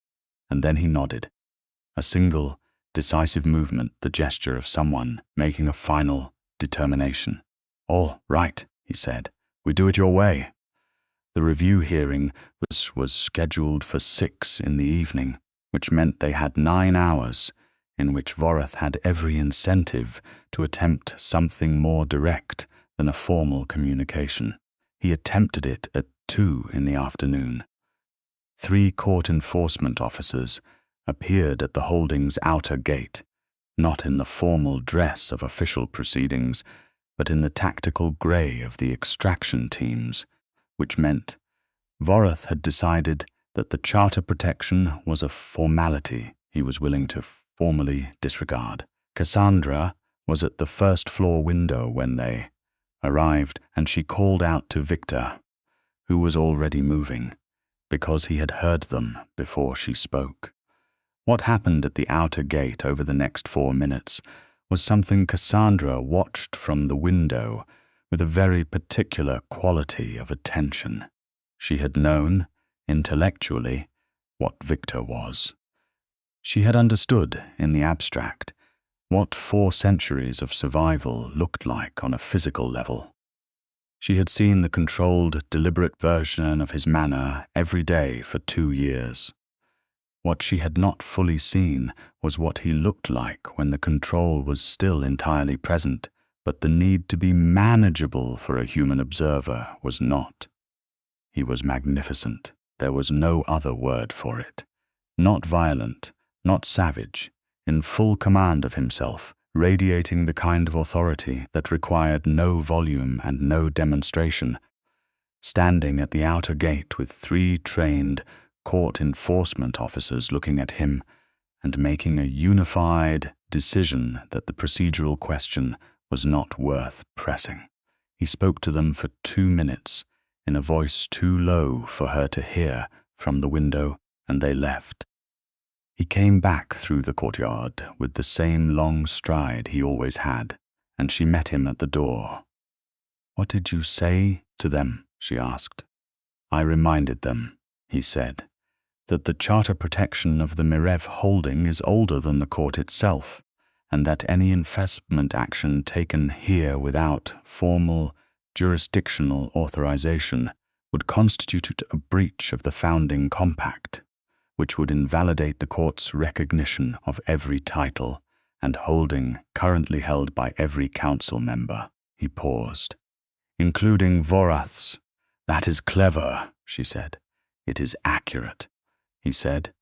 Speaker 1: and then he nodded. A single, decisive movement, the gesture of someone making a final determination. All right, he said. We do it your way. The review hearing was scheduled for 6 in the evening, which meant they had 9 hours, in which Vorath had every incentive to attempt something more direct than a formal communication. He attempted it at 2 in the afternoon. 3 court enforcement officers appeared at the holding's outer gate, not in the formal dress of official proceedings, but in the tactical grey of the extraction teams, which meant Vorath had decided that the charter protection was a formality he was willing to formally disregard. Cassandra was at the first-floor window when they arrived, and she called out to Viktor, who was already moving, because he had heard them before she spoke. What happened at the outer gate over the next 4 minutes was something Cassandra watched from the window with a very particular quality of attention. She had known, intellectually, what Viktor was. She had understood, in the abstract, what 4 centuries of survival looked like on a physical level. She had seen the controlled, deliberate version of his manner every day for 2 years. What she had not fully seen was what he looked like when the control was still entirely present, but the need to be manageable for a human observer was not. He was magnificent. There was no other word for it. Not violent, not savage, in full command of himself, radiating the kind of authority that required no volume and no demonstration, standing at the outer gate with 3 trained court enforcement officers looking at him and making a unified decision that the procedural question was not worth pressing. He spoke to them for 2 minutes in a voice too low for her to hear from the window, and they left. He came back through the courtyard with the same long stride he always had, and she met him at the door. "What did you say to them?" she asked. "I reminded them," he said, "that the charter protection of the Mirev holding is older than the court itself, and that any investment action taken here without formal jurisdictional authorization would constitute a breach of the founding compact, which would invalidate the court's recognition of every title and holding currently held by every council member." He paused. "Including Vorath's. That is clever," she said. "It is accurate," he said,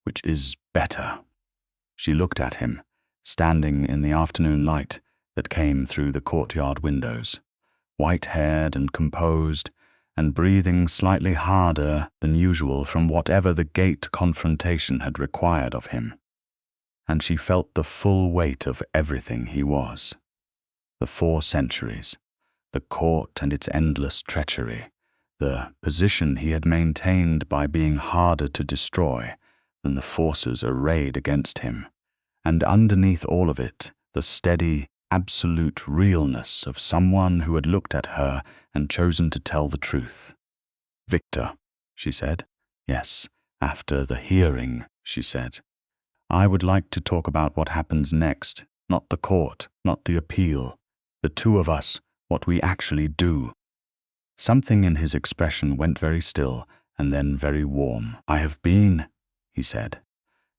Speaker 1: "which is better." She looked at him, standing in the afternoon light that came through the courtyard windows, white-haired and composed, and breathing slightly harder than usual from whatever the gate confrontation had required of him. And she felt the full weight of everything he was. The 4 centuries, the court and its endless treachery, the position he had maintained by being harder to destroy than the forces arrayed against him, and underneath all of it, the steady, absolute realness of someone who had looked at her and chosen to tell the truth. "Viktor," she said. "Yes, after the hearing," she said. "I would like to talk about what happens next, not the court, not the appeal. The 2 of us, what we actually do." Something in his expression went very still and then very warm. "I have been," he said,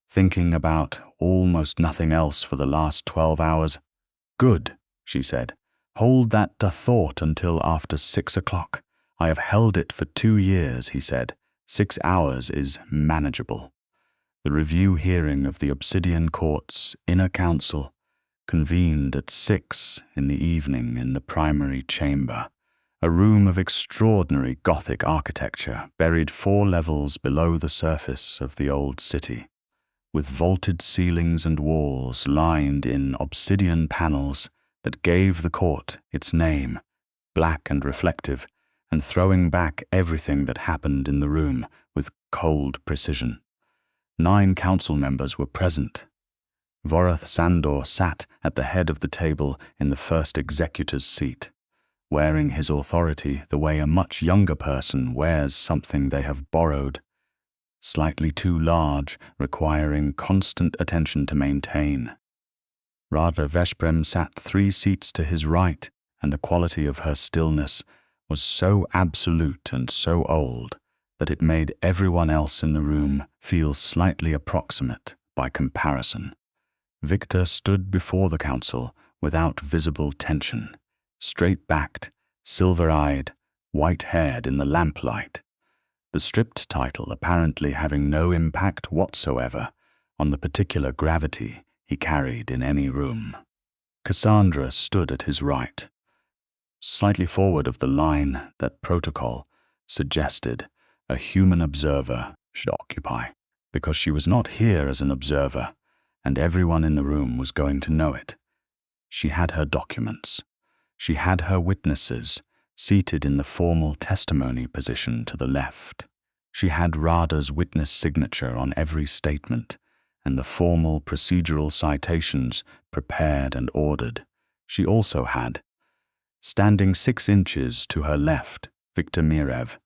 Speaker 1: "thinking about almost nothing else for the last 12 hours. "Good," she said. "Hold that thought until after 6 o'clock. I have held it for 2 years," he said. 6 hours is manageable. The review hearing of the Obsidian Court's inner council convened at 6 in the evening in the primary chamber, a room of extraordinary Gothic architecture buried 4 levels below the surface of the old city, with vaulted ceilings and walls lined in obsidian panels that gave the court its name, black and reflective, and throwing back everything that happened in the room with cold precision. 9 council members were present. Vorath Sandor sat at the head of the table in the first executor's seat, wearing his authority the way a much younger person wears something they have borrowed, slightly too large, requiring constant attention to maintain. Rada Veszprem sat 3 seats to his right, and the quality of her stillness was so absolute and so old that it made everyone else in the room feel slightly approximate by comparison. Viktor stood before the council without visible tension, straight-backed, silver-eyed, white-haired in the lamplight, the stripped title apparently having no impact whatsoever on the particular gravity he carried in any room. Cassandra stood at his right, slightly forward of the line that protocol suggested a human observer should occupy, because she was not here as an observer, and everyone in the room was going to know it. She had her documents. She had her witnesses seated in the formal testimony position to the left. She had Rada's witness signature on every statement, and the formal procedural citations prepared and ordered. She also had, standing 6 inches to her left, Viktor Mirev,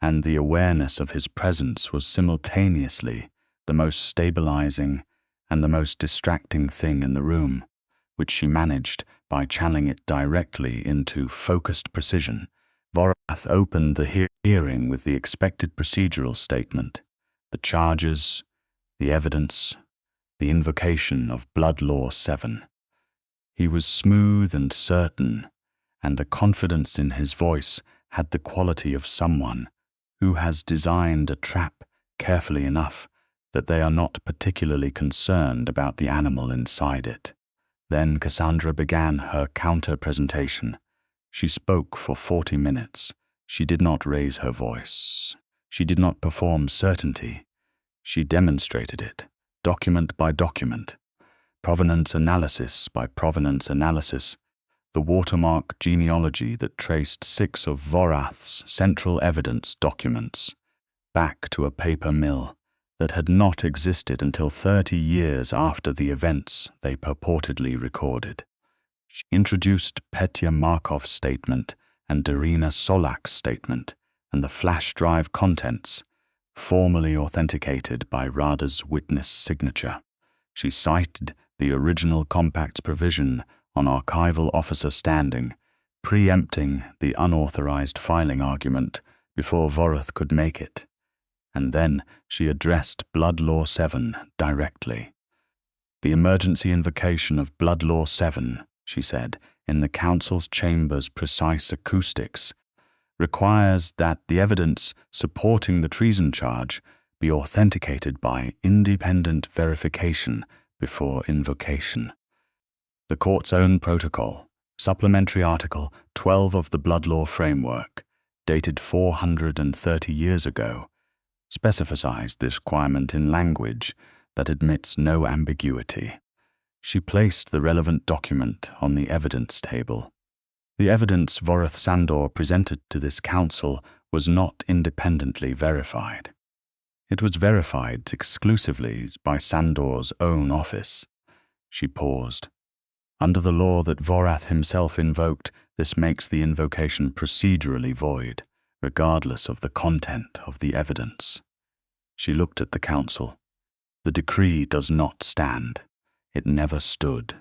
Speaker 1: and the awareness of his presence was simultaneously the most stabilizing and the most distracting thing in the room, which she managed by channeling it directly into focused precision. Vorath opened the hearing with the expected procedural statement, the charges, the evidence, the invocation of Blood Law 7. He was smooth and certain, and the confidence in his voice had the quality of someone who has designed a trap carefully enough that they are not particularly concerned about the animal inside it. Then Cassandra began her counter-presentation. She spoke for 40 minutes. She did not raise her voice. She did not perform certainty. She demonstrated it, document by document, provenance analysis by provenance analysis, the watermark genealogy that traced 6 of Vorath's central evidence documents back to a paper mill that had not existed until 30 years after the events they purportedly recorded. She introduced Petya Markov's statement and Darina Solak's statement and the flash drive contents, formally authenticated by Rada's witness signature. She cited the original compact's provision on archival officer standing, preempting the unauthorized filing argument before Vorath could make it. And then she addressed Blood Law 7 directly. The emergency invocation of Blood Law 7, she said, in the council's chamber's precise acoustics, requires that the evidence supporting the treason charge be authenticated by independent verification before invocation. The court's own protocol, Supplementary Article 12 of the Blood Law Framework, dated 430 years ago, specifies this requirement in language that admits no ambiguity. She placed the relevant document on the evidence table. The evidence Vorath Sandor presented to this council was not independently verified. It was verified exclusively by Sandor's own office. She paused. Under the law that Vorath himself invoked, this makes the invocation procedurally void, regardless of the content of the evidence. She looked at the council. The decree does not stand. It never stood.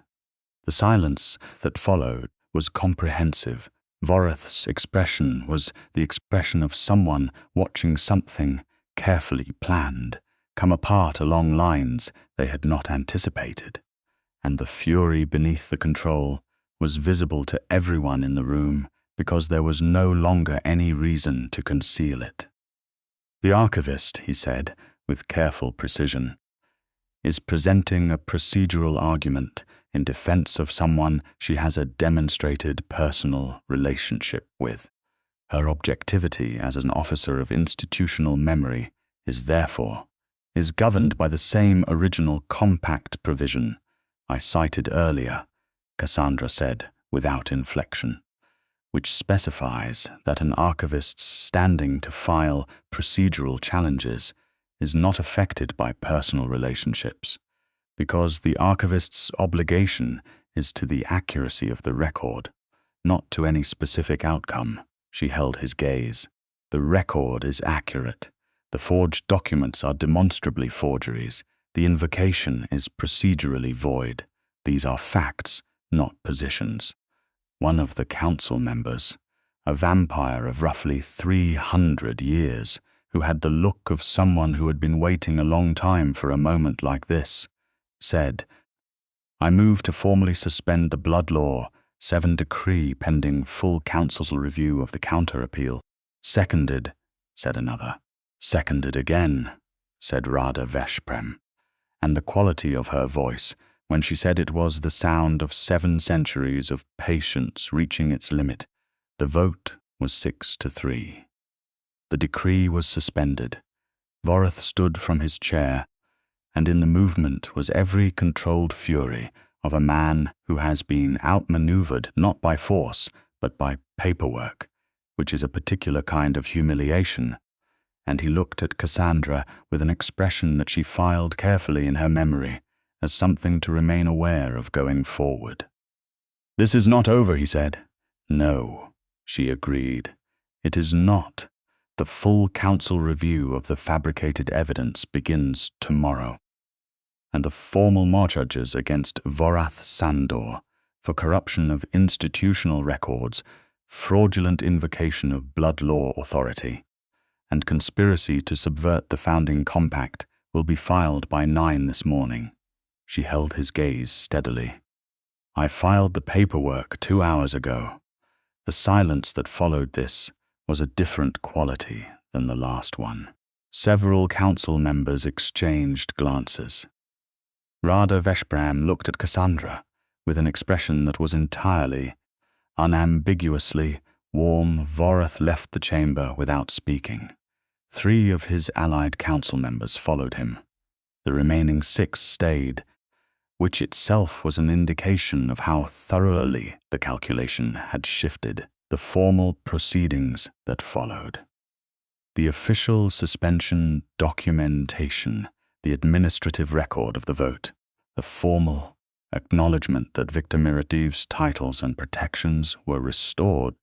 Speaker 1: The silence that followed was comprehensive. Vorath's expression was the expression of someone watching something carefully planned come apart along lines they had not anticipated, and the fury beneath the control was visible to everyone in the room because there was no longer any reason to conceal it. The archivist, he said, with careful precision, is presenting a procedural argument in defense of someone she has a demonstrated personal relationship with. Her objectivity as an officer of institutional memory is governed by the same original compact provision I cited earlier, Cassandra said without inflection, which specifies that an archivist's standing to file procedural challenges is not affected by personal relationships, because the archivist's obligation is to the accuracy of the record, not to any specific outcome. She held his gaze. The record is accurate. The forged documents are demonstrably forgeries. The invocation is procedurally void. These are facts, not positions. One of the council members, a vampire of roughly 300 years, who had the look of someone who had been waiting a long time for a moment like this, said, "I move to formally suspend the blood law 7 decree pending full council's review of the counter-appeal." "Seconded," said another. "Seconded again," said Rada Veshprem, and the quality of her voice when she said it was the sound of 7 centuries of patience reaching its limit. The vote was 6-3. The decree was suspended. Vorath stood from his chair, and in the movement was every controlled fury of a man who has been outmaneuvered not by force, but by paperwork, which is a particular kind of humiliation, and he looked at Cassandra with an expression that she filed carefully in her memory as something to remain aware of going forward. "This is not over," he said. "No," she agreed. "It is not. The full council review of the fabricated evidence begins tomorrow, and the formal charges against Vorath Sandor for corruption of institutional records, fraudulent invocation of blood law authority, and conspiracy to subvert the founding compact will be filed by 9 this morning." She held his gaze steadily. "I filed the paperwork 2 hours ago." The silence that followed this was a different quality than the last one. Several council members exchanged glances. Rada Veshprem looked at Cassandra with an expression that was entirely, unambiguously warm. Vorath left the chamber without speaking. 3 of his allied council members followed him. The remaining 6 stayed, which itself was an indication of how thoroughly the calculation had shifted. The formal proceedings that followed. The official suspension documentation, the administrative record of the vote, the formal acknowledgement that Viktor Mirev's titles and protections were restored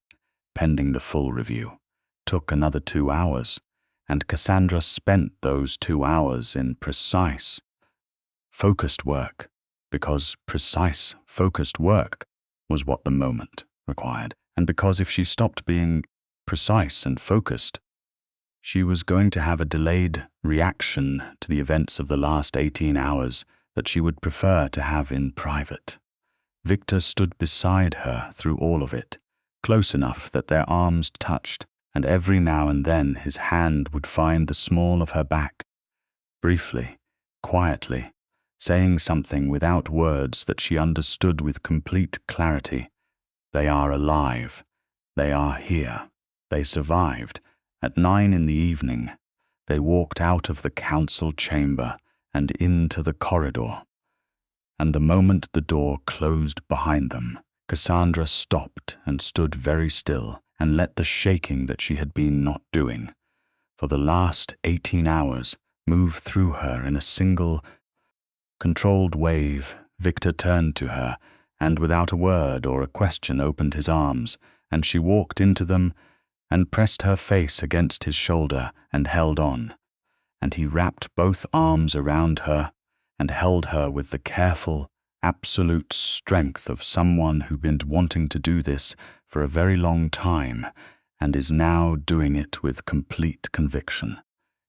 Speaker 1: pending the full review, took another 2 hours, and Cassandra spent those 2 hours in precise, focused work, because precise, focused work was what the moment required, and because if she stopped being precise and focused, she was going to have a delayed reaction to the events of the last 18 hours that she would prefer to have in private. Viktor stood beside her through all of it, close enough that their arms touched, and every now and then his hand would find the small of her back, briefly, quietly, saying something without words that she understood with complete clarity. They are alive. They are here. They survived. At 9 in the evening, they walked out of the council chamber and into the corridor. And the moment the door closed behind them, Cassandra stopped and stood very still and let the shaking that she had been not doing for the last 18 hours move through her in a single, controlled wave. Viktor turned to her and without a word or a question opened his arms, and she walked into them and pressed her face against his shoulder and held on, and he wrapped both arms around her and held her with the careful, absolute strength of someone who'd been wanting to do this for a very long time and is now doing it with complete conviction.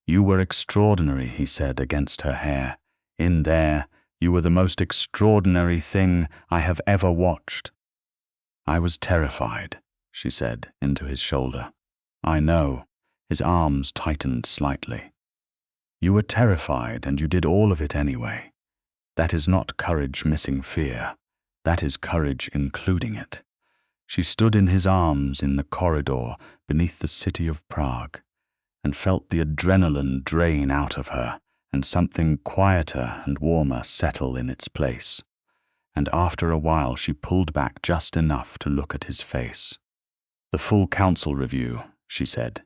Speaker 1: "You were extraordinary," he said against her hair. "In there, you were the most extraordinary thing I have ever watched." "I was terrified," she said into his shoulder. "I know." His arms tightened slightly. "You were terrified and you did all of it anyway. That is not courage missing fear. That is courage including it. She stood in his arms in the corridor beneath the city of Prague, and felt the adrenaline drain out of her and something quieter and warmer settle in its place. And after a while she pulled back just enough to look at his face. "The full council review," she said.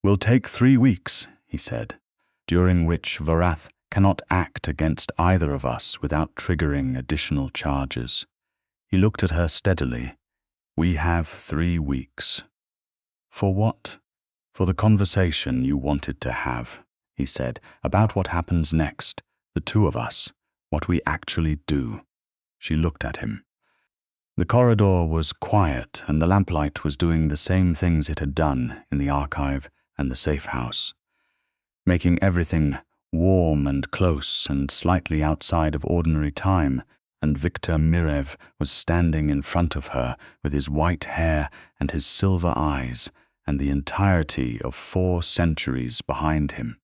Speaker 1: "Will take 3 weeks," he said, "during which Vorath cannot act against either of us without triggering additional charges." He looked at her steadily. "We have 3 weeks." "For what?" "For the conversation you wanted to have," he said, "about what happens next, the two of us, what we actually do." She looked at him. The corridor was quiet, and the lamplight was doing the same things it had done in the archive and the safe house, making everything warm and close and slightly outside of ordinary time, and Viktor Mirev was standing in front of her with his white hair and his silver eyes and the entirety of 4 centuries behind him.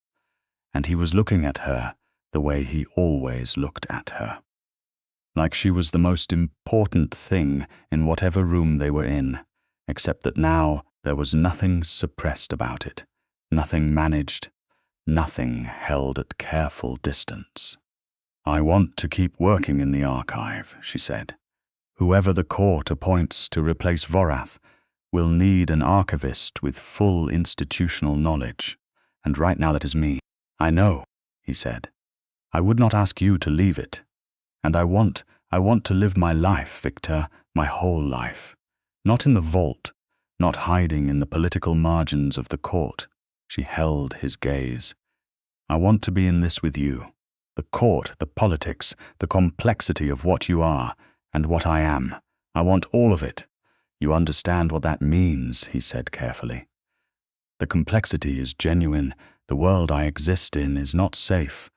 Speaker 1: And he was looking at her the way he always looked at her, like she was the most important thing in whatever room they were in, except that now there was nothing suppressed about it, nothing managed, nothing held at careful distance. "I want to keep working in the archive," she said. "Whoever the court appoints to replace Vorath will need an archivist with full institutional knowledge, and right now that is me." "I know," he said. "I would not ask you to leave it. And I want to live my life, Viktor, my whole life. Not in the vault, not hiding in the political margins of the court." She held his gaze. "I want to be in this with you. The court, the politics, the complexity of what you are and what I am. I want all of it. You understand what that means," he said carefully. "The complexity is genuine. The world I exist in is not safe.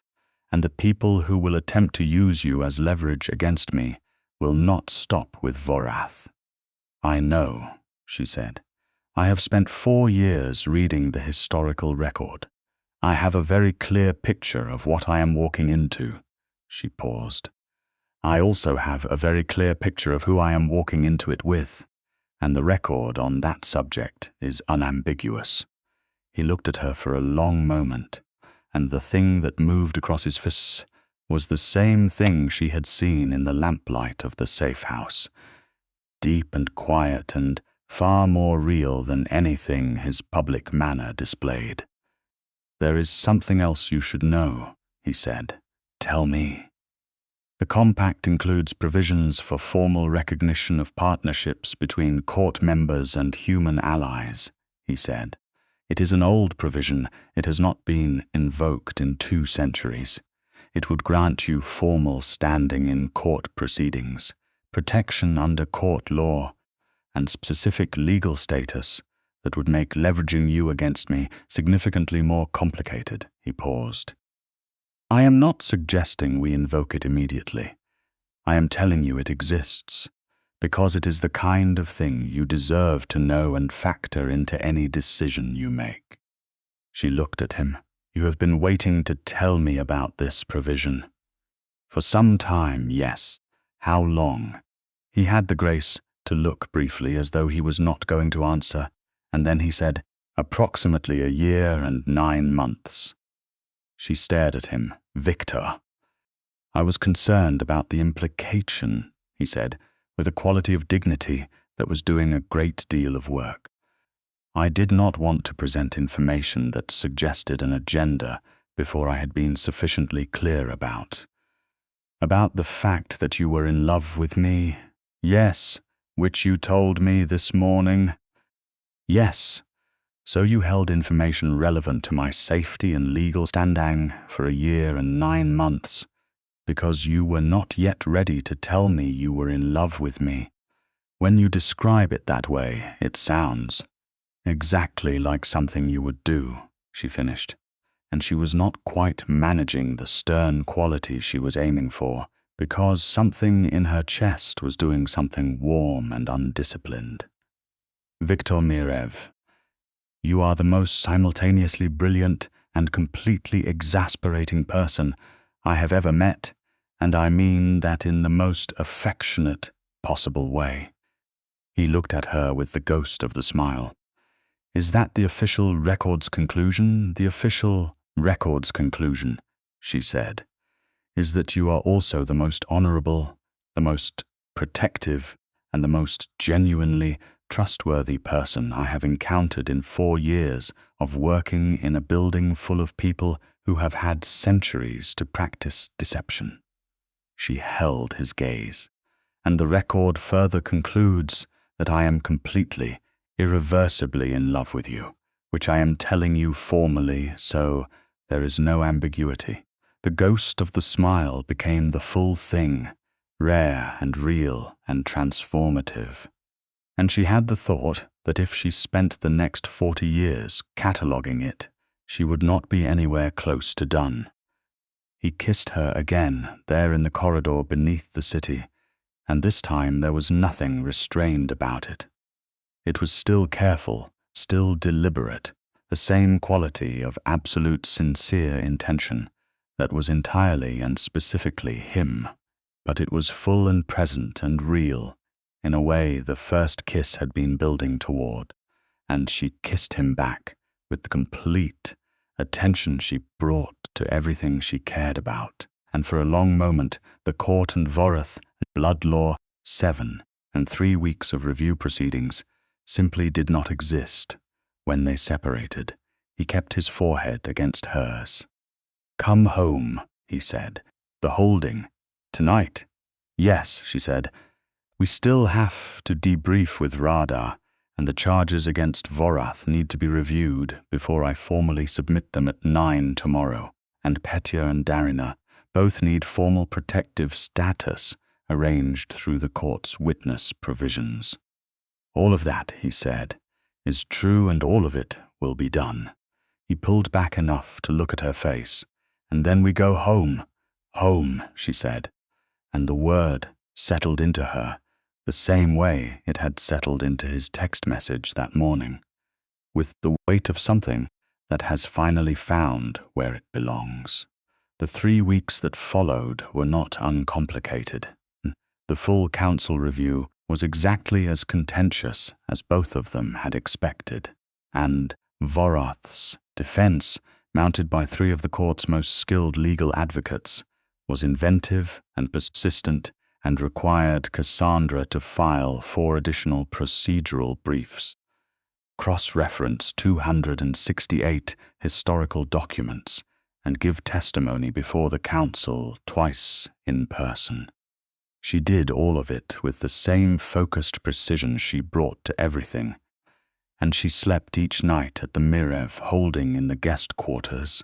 Speaker 1: And the people who will attempt to use you as leverage against me will not stop with Vorath." "I know," she said. "I have spent 4 years reading the historical record. I have a very clear picture of what I am walking into." She paused. "I also have a very clear picture of who I am walking into it with, and the record on that subject is unambiguous." He looked at her for a long moment, and the thing that moved across his fists was the same thing she had seen in the lamplight of the safe house, deep and quiet and far more real than anything his public manner displayed. "There is something else you should know," he said. "Tell me." "The compact includes provisions for formal recognition of partnerships between court members and human allies," he said. "It is an old provision. It has not been invoked in 2 centuries. It would grant you formal standing in court proceedings, protection under court law, and specific legal status that would make leveraging you against me significantly more complicated." He paused. "I am not suggesting we invoke it immediately. I am telling you it exists, because it is the kind of thing you deserve to know and factor into any decision you make." She looked at him. "You have been waiting to tell me about this provision." "For some time, yes. How long?" He had the grace to look briefly as though he was not going to answer, and then he said, "Approximately 1 year and 9 months." She stared at him. "Viktor." "I was concerned about the implication," he said, with a quality of dignity that was doing a great deal of work. "I did not want to present information that suggested an agenda before I had been sufficiently clear about the fact that you were in love with me." "Yes, which you told me this morning." "Yes. So you held information relevant to my safety and legal standing for 1 year and 9 months, because you were not yet ready to tell me you were in love with me. When you describe it that way, it sounds exactly like something you would do," she finished, and she was not quite managing the stern quality she was aiming for, because something in her chest was doing something warm and undisciplined. "Viktor Mirev, you are the most simultaneously brilliant and completely exasperating person I have ever met, and I mean that in the most affectionate possible way." He looked at her with the ghost of the smile. "Is that the official record's conclusion?" "The official record's conclusion," she said, "is that you are also the most honorable, the most protective, and the most genuinely trustworthy person I have encountered in 4 years of working in a building full of people who have had centuries to practice deception." She held his gaze. "And the record further concludes that I am completely, irreversibly in love with you, which I am telling you formally, so there is no ambiguity." The ghost of the smile became the full thing, rare and real and transformative. And she had the thought that if she spent the next 40 years cataloguing it, she would not be anywhere close to done. He kissed her again, there in the corridor beneath the city, and this time there was nothing restrained about it. It was still careful, still deliberate, the same quality of absolute sincere intention that was entirely and specifically him, but it was full and present and real, in a way the first kiss had been building toward, and she kissed him back with the complete attention she brought to everything she cared about. And for a long moment, the court and Vorath, Blood Law 7, and 3 weeks of review proceedings simply did not exist. When they separated, he kept his forehead against hers. "Come home," he said. "The holding. Tonight?" "Yes," she said. "We still have to debrief with Radar, and the charges against Vorath need to be reviewed before I formally submit them at 9 tomorrow, and Petya and Darina both need formal protective status arranged through the court's witness provisions." "All of that," he said, "is true, and all of it will be done." He pulled back enough to look at her face. "And then we go home." "Home," she said, and the word settled into her the same way it had settled into his text message that morning, with the weight of something that has finally found where it belongs. The 3 weeks that followed were not uncomplicated. The full council review was exactly as contentious as both of them had expected, and Vorath's defense, mounted by 3 of the court's most skilled legal advocates, was inventive and persistent and required Cassandra to file 4 additional procedural briefs, cross-reference 268 historical documents, and give testimony before the council twice in person. She did all of it with the same focused precision she brought to everything, and she slept each night at the Mirev holding in the guest quarters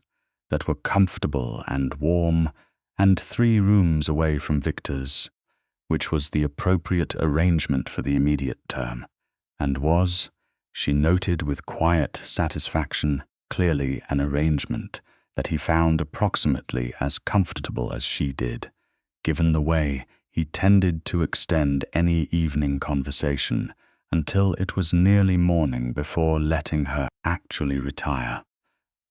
Speaker 1: that were comfortable and warm and 3 rooms away from Viktor's, which was the appropriate arrangement for the immediate term, and was, she noted with quiet satisfaction, clearly an arrangement that he found approximately as comfortable as she did, given the way he tended to extend any evening conversation until it was nearly morning before letting her actually retire.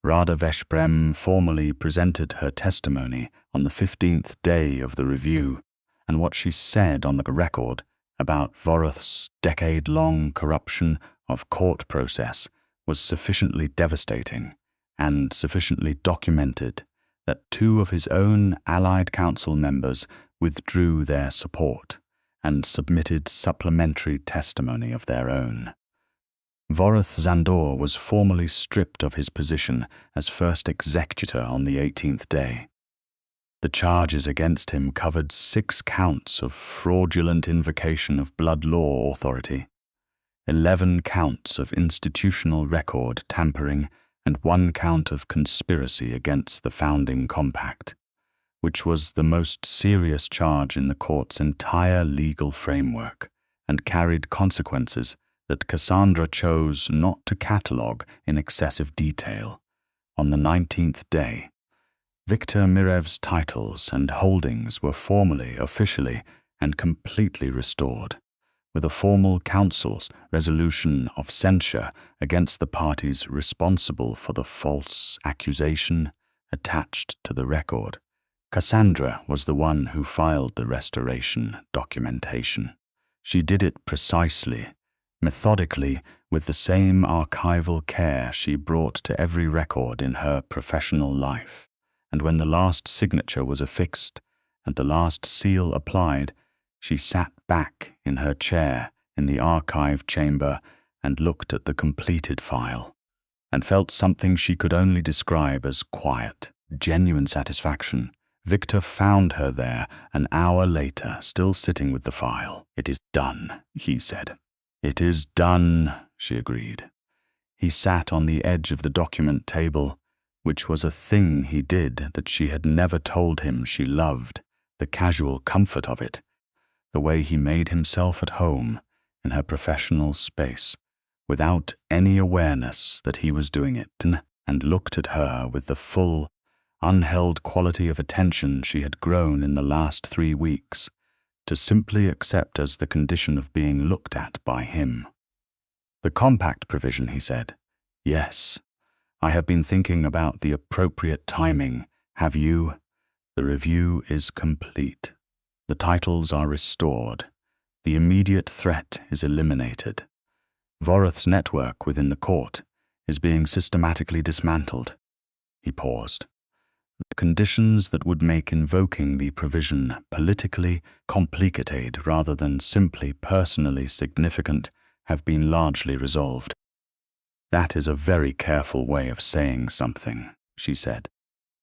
Speaker 1: Radha Veshprem formally presented her testimony on the 15th day of the review, and what she said on the record about Vorath's decade-long corruption of court process was sufficiently devastating and sufficiently documented that 2 of his own allied council members withdrew their support and submitted supplementary testimony of their own. Vorath Zandor was formally stripped of his position as first executor on the 18th day. The charges against him covered 6 counts of fraudulent invocation of blood law authority, 11 counts of institutional record tampering, and 1 count of conspiracy against the founding compact, which was the most serious charge in the court's entire legal framework and carried consequences that Cassandra chose not to catalogue in excessive detail. On the 19th day, Viktor Mirev's titles and holdings were formally, officially, and completely restored, with a formal council's resolution of censure against the parties responsible for the false accusation attached to the record, Cassandra was the one who filed the restoration documentation. She did it precisely, methodically, with the same archival care she brought to every record in her professional life. And when the last signature was affixed and the last seal applied, she sat back in her chair in the archive chamber and looked at the completed file, and felt something she could only describe as quiet, genuine satisfaction. Viktor found her there an hour later, still sitting with the file. "It is done," he said. "It is done," she agreed. He sat on the edge of the document table, which was a thing he did that she had never told him she loved, the casual comfort of it, the way he made himself at home in her professional space, without any awareness that he was doing it, and looked at her with the full, unheld quality of attention she had grown in the last 3 weeks to simply accept as the condition of being looked at by him. "The compact provision," he said. "Yes. I have been thinking about the appropriate timing. Have you? The review is complete. The titles are restored. The immediate threat is eliminated. Voroth's network within the court is being systematically dismantled." He paused. "The conditions that would make invoking the provision politically complicated rather than simply personally significant have been largely resolved." "That is a very careful way of saying something," she said.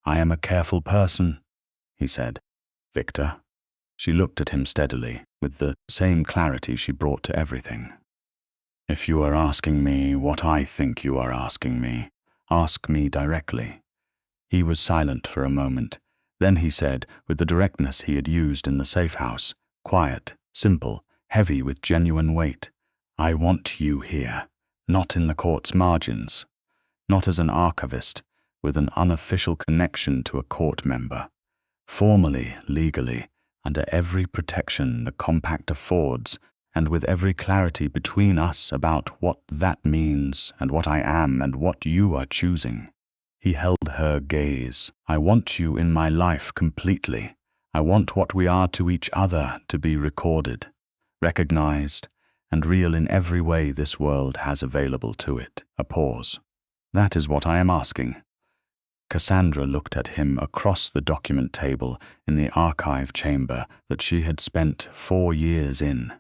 Speaker 1: "I am a careful person," he said. "Viktor?" She looked at him steadily, with the same clarity she brought to everything. "If you are asking me what I think you are asking me, ask me directly." He was silent for a moment. Then he said, with the directness he had used in the safe house, quiet, simple, heavy with genuine weight, "I want you here, not in the court's margins, not as an archivist with an unofficial connection to a court member. Formally, legally, under every protection the compact affords, and with every clarity between us about what that means and what I am and what you are choosing." He held her gaze. "I want you in my life completely. I want what we are to each other to be recorded, recognized, and real in every way this world has available to it." A pause. "That is what I am asking." Cassandra looked at him across the document table in the archive chamber that she had spent 4 years in,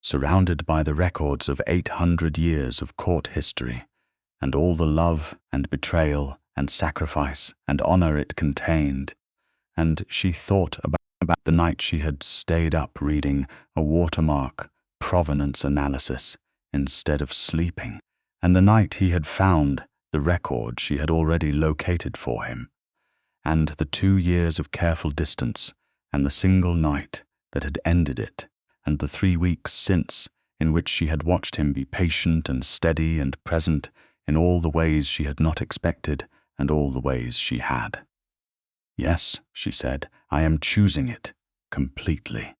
Speaker 1: surrounded by the records of 800 years of court history, and all the love and betrayal and sacrifice and honor it contained, and she thought about the night she had stayed up reading a watermark provenance analysis instead of sleeping, and the night he had found the record she had already located for him, and the 2 years of careful distance, and the single night that had ended it, and the 3 weeks since in which she had watched him be patient and steady and present in all the ways she had not expected and all the ways she had. "Yes," she said, "I am choosing it, completely."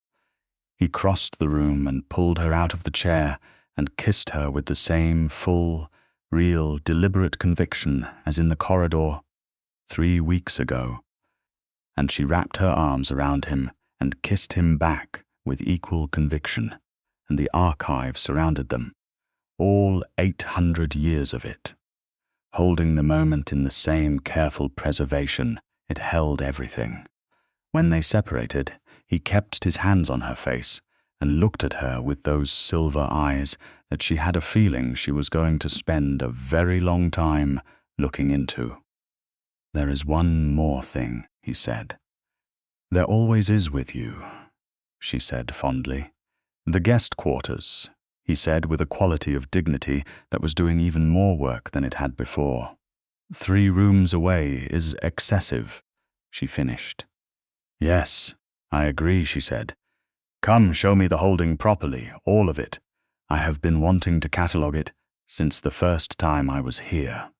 Speaker 1: He crossed the room and pulled her out of the chair and kissed her with the same full, real, deliberate conviction as in the corridor 3 weeks ago, and she wrapped her arms around him and kissed him back with equal conviction, and the archive surrounded them, all 800 years of it. Holding the moment in the same careful preservation, it held everything. When they separated, he kept his hands on her face and looked at her with those silver eyes that she had a feeling she was going to spend a very long time looking into. "There is one more thing," he said. "There always is with you," she said fondly. "The guest quarters," he said with a quality of dignity that was doing even more work than it had before. "3 rooms away is excessive," she finished. "Yes, I agree," she said. "Come show me the holding properly, all of it. I have been wanting to catalogue it since the first time I was here."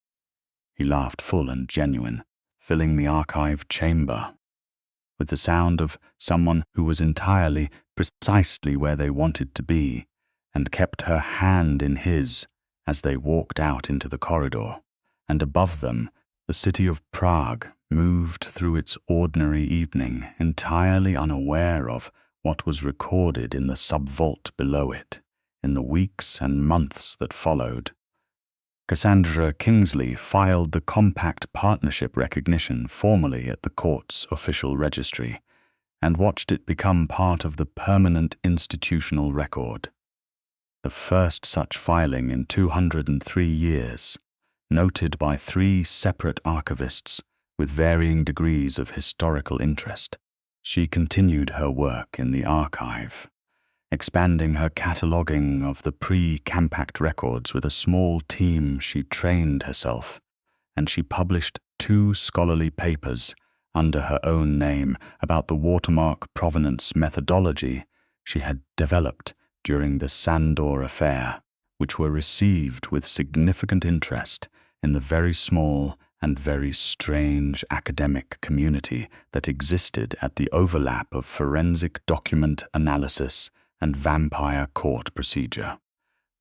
Speaker 1: He laughed full and genuine, filling the archive chamber with the sound of someone who was entirely, precisely where they wanted to be, and kept her hand in his as they walked out into the corridor, and above them The city of Prague moved through its ordinary evening entirely unaware of what was recorded in the sub-vault below it in the weeks and months that followed. Cassandra Kingsley filed the compact partnership recognition formally at the court's official registry and watched it become part of the permanent institutional record. The first such filing in 203 years, noted by 3 separate archivists with varying degrees of historical interest. She continued her work in the archive, expanding her cataloguing of the pre-compact records with a small team she trained herself, and she published 2 scholarly papers under her own name about the watermark provenance methodology she had developed during the Sandor affair, which were received with significant interest in the very small and very strange academic community that existed at the overlap of forensic document analysis and vampire court procedure.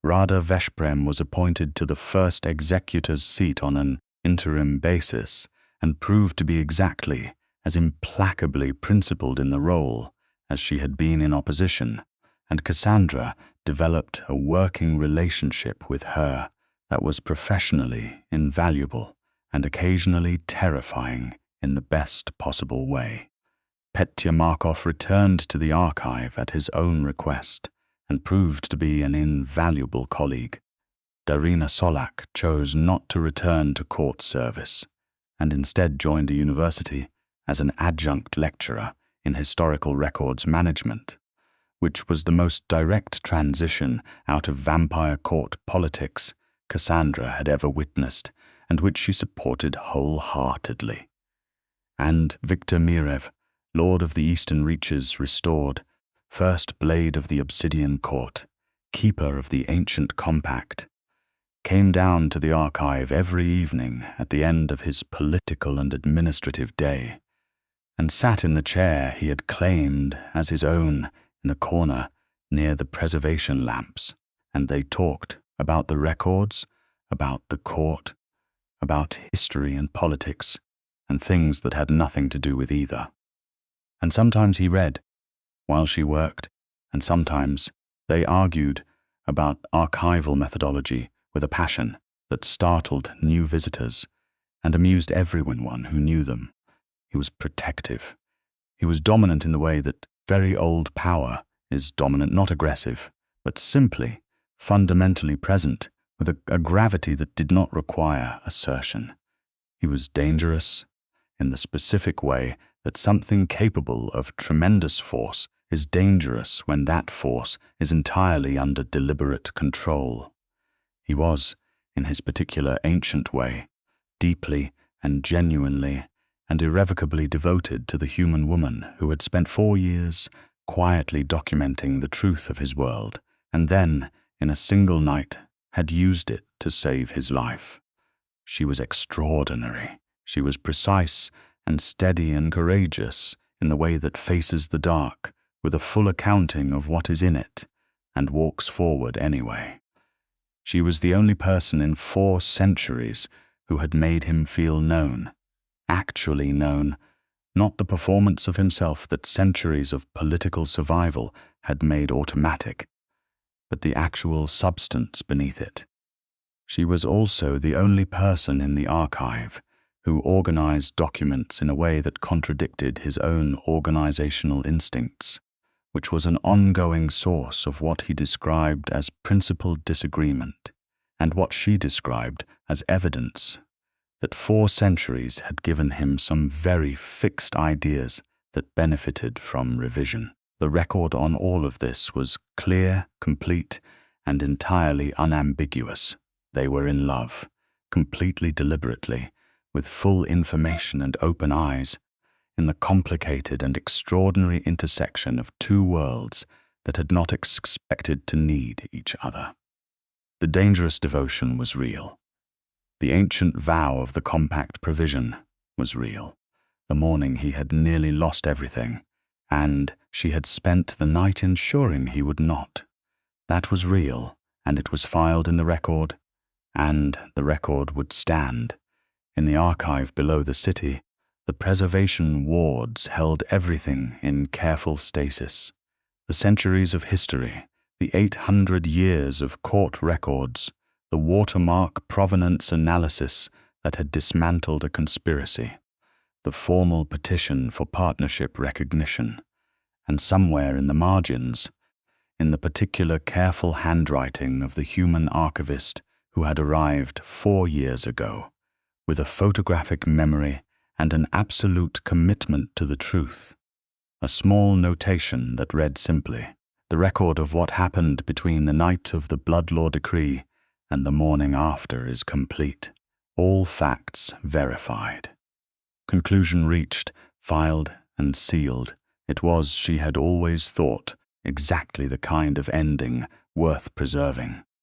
Speaker 1: Rada Veszprem was appointed to the first executor's seat on an interim basis and proved to be exactly as implacably principled in the role as she had been in opposition, and Cassandra developed a working relationship with her that was professionally invaluable and occasionally terrifying in the best possible way. Petya Markov returned to the archive at his own request and proved to be an invaluable colleague. Darina Solak chose not to return to court service and instead joined a university as an adjunct lecturer in historical records management, which was the most direct transition out of vampire court politics Cassandra had ever witnessed and which she supported wholeheartedly. And Viktor Mirev, Lord of the Eastern Reaches restored, First Blade of the Obsidian Court, Keeper of the Ancient Compact, came down to the archive every evening at the end of his political and administrative day, and sat in the chair he had claimed as his own in the corner near the preservation lamps, and they talked about the records, about the court, about history and politics, and things that had nothing to do with either. And sometimes he read while she worked, and sometimes they argued about archival methodology with a passion that startled new visitors and amused everyone who knew them. He was protective. He was dominant in the way that very old power is dominant, not aggressive, but simply, fundamentally present with a gravity that did not require assertion. He was dangerous in the specific way that something capable of tremendous force is dangerous when that force is entirely under deliberate control. He was, in his particular ancient way, deeply and genuinely and irrevocably devoted to the human woman who had spent 4 years quietly documenting the truth of his world and then, in a single night, had used it to save his life. She was extraordinary. She was precise and steady and courageous in the way that faces the dark with a full accounting of what is in it and walks forward anyway. She was the only person in 4 centuries who had made him feel known, actually known, not the performance of himself that centuries of political survival had made automatic, but the actual substance beneath it. She was also the only person in the archive who organized documents in a way that contradicted his own organizational instincts, which was an ongoing source of what he described as principled disagreement and what she described as evidence that 4 centuries had given him some very fixed ideas that benefited from revision. The record on all of this was clear, complete, and entirely unambiguous. They were in love, completely deliberately, with full information and open eyes, in the complicated and extraordinary intersection of 2 worlds that had not expected to need each other. The dangerous devotion was real. The ancient vow of the compact provision was real. The morning he had nearly lost everything, and she had spent the night ensuring he would not. That was real, and it was filed in the record, and the record would stand. In the archive below the city, the preservation wards held everything in careful stasis. The centuries of history, the 800 years of court records, the watermark provenance analysis that had dismantled a conspiracy, the formal petition for partnership recognition, and somewhere in the margins, in the particular careful handwriting of the human archivist who had arrived 4 years ago, with a photographic memory and an absolute commitment to the truth, a small notation that read simply, "The record of what happened between the night of the blood law decree and the morning after is complete. All facts verified." Conclusion reached, filed and sealed. It was, she had always thought, exactly the kind of ending worth preserving.